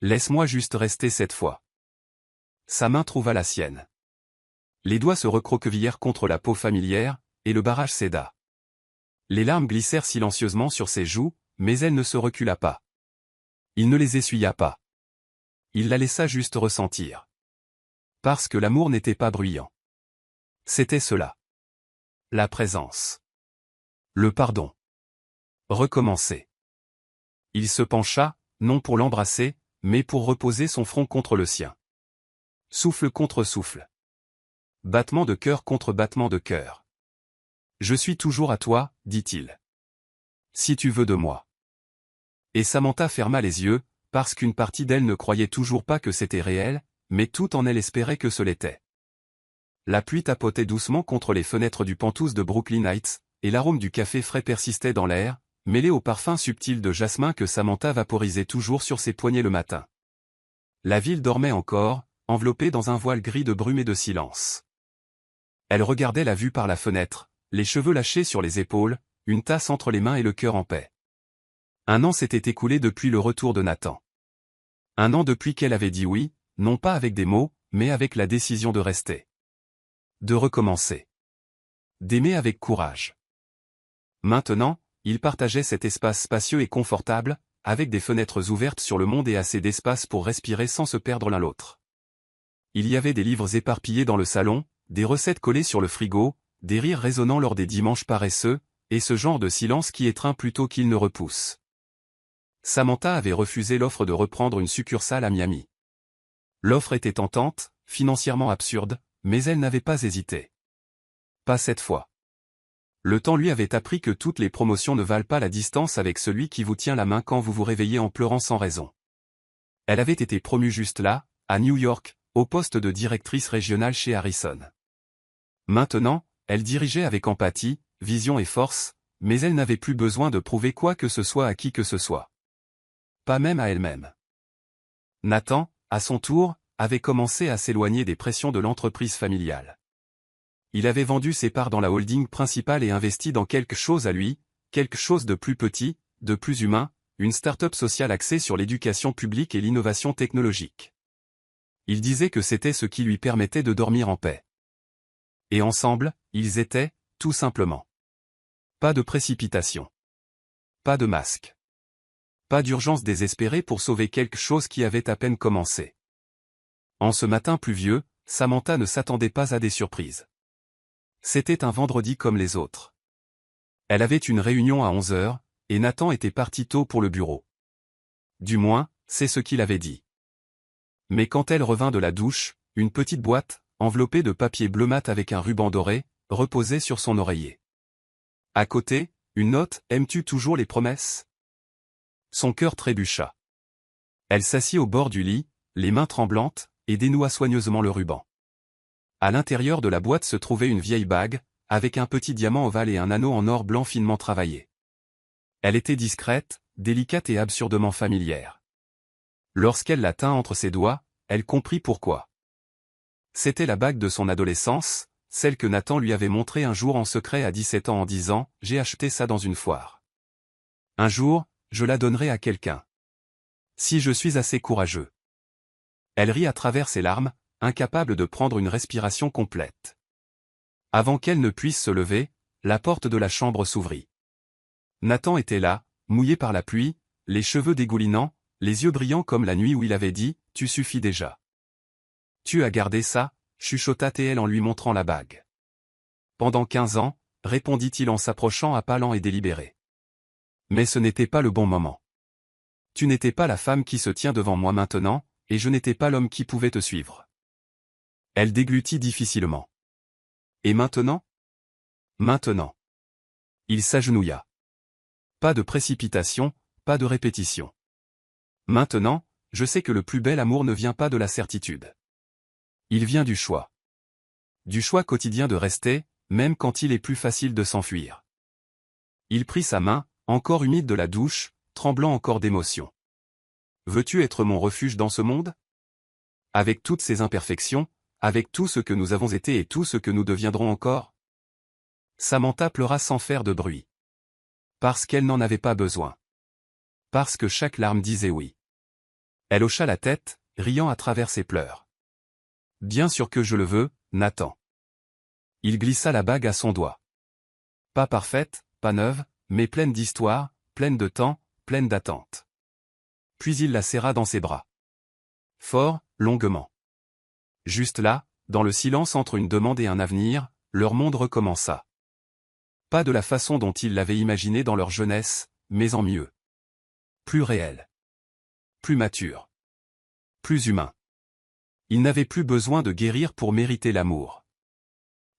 Laisse-moi juste rester cette fois. Sa main trouva la sienne. Les doigts se recroquevillèrent contre la peau familière, et le barrage céda. Les larmes glissèrent silencieusement sur ses joues, mais elle ne se recula pas. Il ne les essuya pas. Il la laissa juste ressentir. Parce que l'amour n'était pas bruyant. C'était cela. La présence. Le pardon. Recommencer. Il se pencha, non pour l'embrasser, mais pour reposer son front contre le sien. Souffle contre souffle. Battement de cœur contre battement de cœur. Je suis toujours à toi, dit-il. Si tu veux de moi. Et Samantha ferma les yeux, parce qu'une partie d'elle ne croyait toujours pas que c'était réel, mais tout en elle espérait que ce l'était. La pluie tapotait doucement contre les fenêtres du penthouse de Brooklyn Heights, et l'arôme du café frais persistait dans l'air, mêlé au parfum subtil de jasmin que Samantha vaporisait toujours sur ses poignets le matin. La ville dormait encore, enveloppée dans un voile gris de brume et de silence. Elle regardait la vue par la fenêtre, les cheveux lâchés sur les épaules, une tasse entre les mains et le cœur en paix. 1 an s'était écoulé depuis le retour de Nathan. 1 an depuis qu'elle avait dit oui, non pas avec des mots, mais avec la décision de rester. De recommencer. D'aimer avec courage. Maintenant, ils partageaient cet espace spacieux et confortable, avec des fenêtres ouvertes sur le monde et assez d'espace pour respirer sans se perdre l'un l'autre. Il y avait des livres éparpillés dans le salon, des recettes collées sur le frigo, des rires résonnant lors des dimanches paresseux, et ce genre de silence qui étreint plutôt qu'il ne repousse. Samantha avait refusé l'offre de reprendre une succursale à Miami. L'offre était tentante, financièrement absurde, mais elle n'avait pas hésité. Pas cette fois. Le temps lui avait appris que toutes les promotions ne valent pas la distance avec celui qui vous tient la main quand vous vous réveillez en pleurant sans raison. Elle avait été promue juste là, à New York, au poste de directrice régionale chez Harrison. Maintenant, elle dirigeait avec empathie, vision et force, mais elle n'avait plus besoin de prouver quoi que ce soit à qui que ce soit. Pas même à elle-même. Nathan, à son tour, avait commencé à s'éloigner des pressions de l'entreprise familiale. Il avait vendu ses parts dans la holding principale et investi dans quelque chose à lui, quelque chose de plus petit, de plus humain, une start-up sociale axée sur l'éducation publique et l'innovation technologique. Il disait que c'était ce qui lui permettait de dormir en paix. Et ensemble, ils étaient, tout simplement. Pas de précipitation. Pas de masque. Pas d'urgence désespérée pour sauver quelque chose qui avait à peine commencé. En ce matin pluvieux, Samantha ne s'attendait pas à des surprises. C'était un vendredi comme les autres. Elle avait une réunion à 11 heures, et Nathan était parti tôt pour le bureau. Du moins, c'est ce qu'il avait dit. Mais quand elle revint de la douche, une petite boîte, enveloppée de papier bleu mat avec un ruban doré, reposait sur son oreiller. À côté, une note « Aimes-tu toujours les promesses ?» Son cœur trébucha. Elle s'assit au bord du lit, les mains tremblantes, et dénoua soigneusement le ruban. À l'intérieur de la boîte se trouvait une vieille bague, avec un petit diamant ovale et un anneau en or blanc finement travaillé. Elle était discrète, délicate et absurdement familière. Lorsqu'elle la tint entre ses doigts, elle comprit pourquoi. C'était la bague de son adolescence, celle que Nathan lui avait montrée un jour en secret à 17 ans en disant « J'ai acheté ça dans une foire. Un jour, je la donnerai à quelqu'un. Si je suis assez courageux. » Elle rit à travers ses larmes, incapable de prendre une respiration complète. Avant qu'elle ne puisse se lever, la porte de la chambre s'ouvrit. Nathan était là, mouillé par la pluie, les cheveux dégoulinants, les yeux brillants comme la nuit où il avait dit « Tu suffis déjà. » « Tu as gardé ça ?» chuchota-t-elle en lui montrant la bague. « Pendant 15 ans, répondit-il en s'approchant à pas lents et délibérés. Mais ce n'était pas le bon moment. Tu n'étais pas la femme qui se tient devant moi maintenant, et je n'étais pas l'homme qui pouvait te suivre. Elle déglutit difficilement. Et maintenant ? Maintenant. Il s'agenouilla. Pas de précipitation, pas de répétition. Maintenant, je sais que le plus bel amour ne vient pas de la certitude. Il vient du choix. Du choix quotidien de rester, même quand il est plus facile de s'enfuir. Il prit sa main, encore humide de la douche, tremblant encore d'émotion. Veux-tu être mon refuge dans ce monde ? Avec toutes ses imperfections, avec tout ce que nous avons été et tout ce que nous deviendrons encore ? Samantha pleura sans faire de bruit. Parce qu'elle n'en avait pas besoin. Parce que chaque larme disait oui. Elle hocha la tête, riant à travers ses pleurs. Bien sûr que je le veux, Nathan. Il glissa la bague à son doigt. Pas parfaite, pas neuve, mais pleine d'histoire, pleine de temps, pleine d'attente. Puis il la serra dans ses bras. Fort, longuement. Juste là, dans le silence entre une demande et un avenir, leur monde recommença. Pas de la façon dont ils l'avaient imaginé dans leur jeunesse, mais en mieux. Plus réel. Plus mature. Plus humain. Ils n'avaient plus besoin de guérir pour mériter l'amour.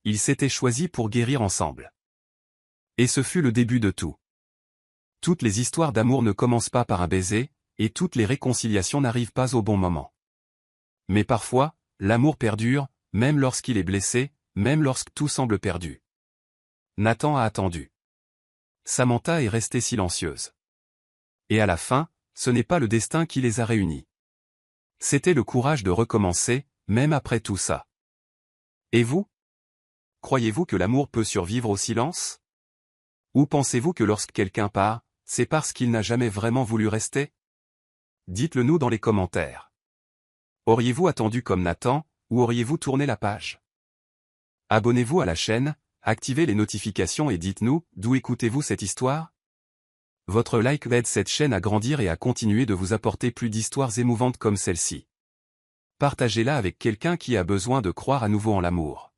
Ils s'étaient choisis pour guérir ensemble. Et ce fut le début de tout. Toutes les histoires d'amour ne commencent pas par un baiser, et toutes les réconciliations n'arrivent pas au bon moment. Mais parfois, l'amour perdure, même lorsqu'il est blessé, même lorsque tout semble perdu. Nathan a attendu. Samantha est restée silencieuse. Et à la fin, ce n'est pas le destin qui les a réunis. C'était le courage de recommencer, même après tout ça. Et vous ? Croyez-vous que l'amour peut survivre au silence ? Ou pensez-vous que lorsque quelqu'un part, c'est parce qu'il n'a jamais vraiment voulu rester ? Dites-le nous dans les commentaires. Auriez-vous attendu comme Nathan, ou auriez-vous tourné la page ? Abonnez-vous à la chaîne, activez les notifications et dites-nous, d'où écoutez-vous cette histoire ? Votre like aide cette chaîne à grandir et à continuer de vous apporter plus d'histoires émouvantes comme celle-ci. Partagez-la avec quelqu'un qui a besoin de croire à nouveau en l'amour.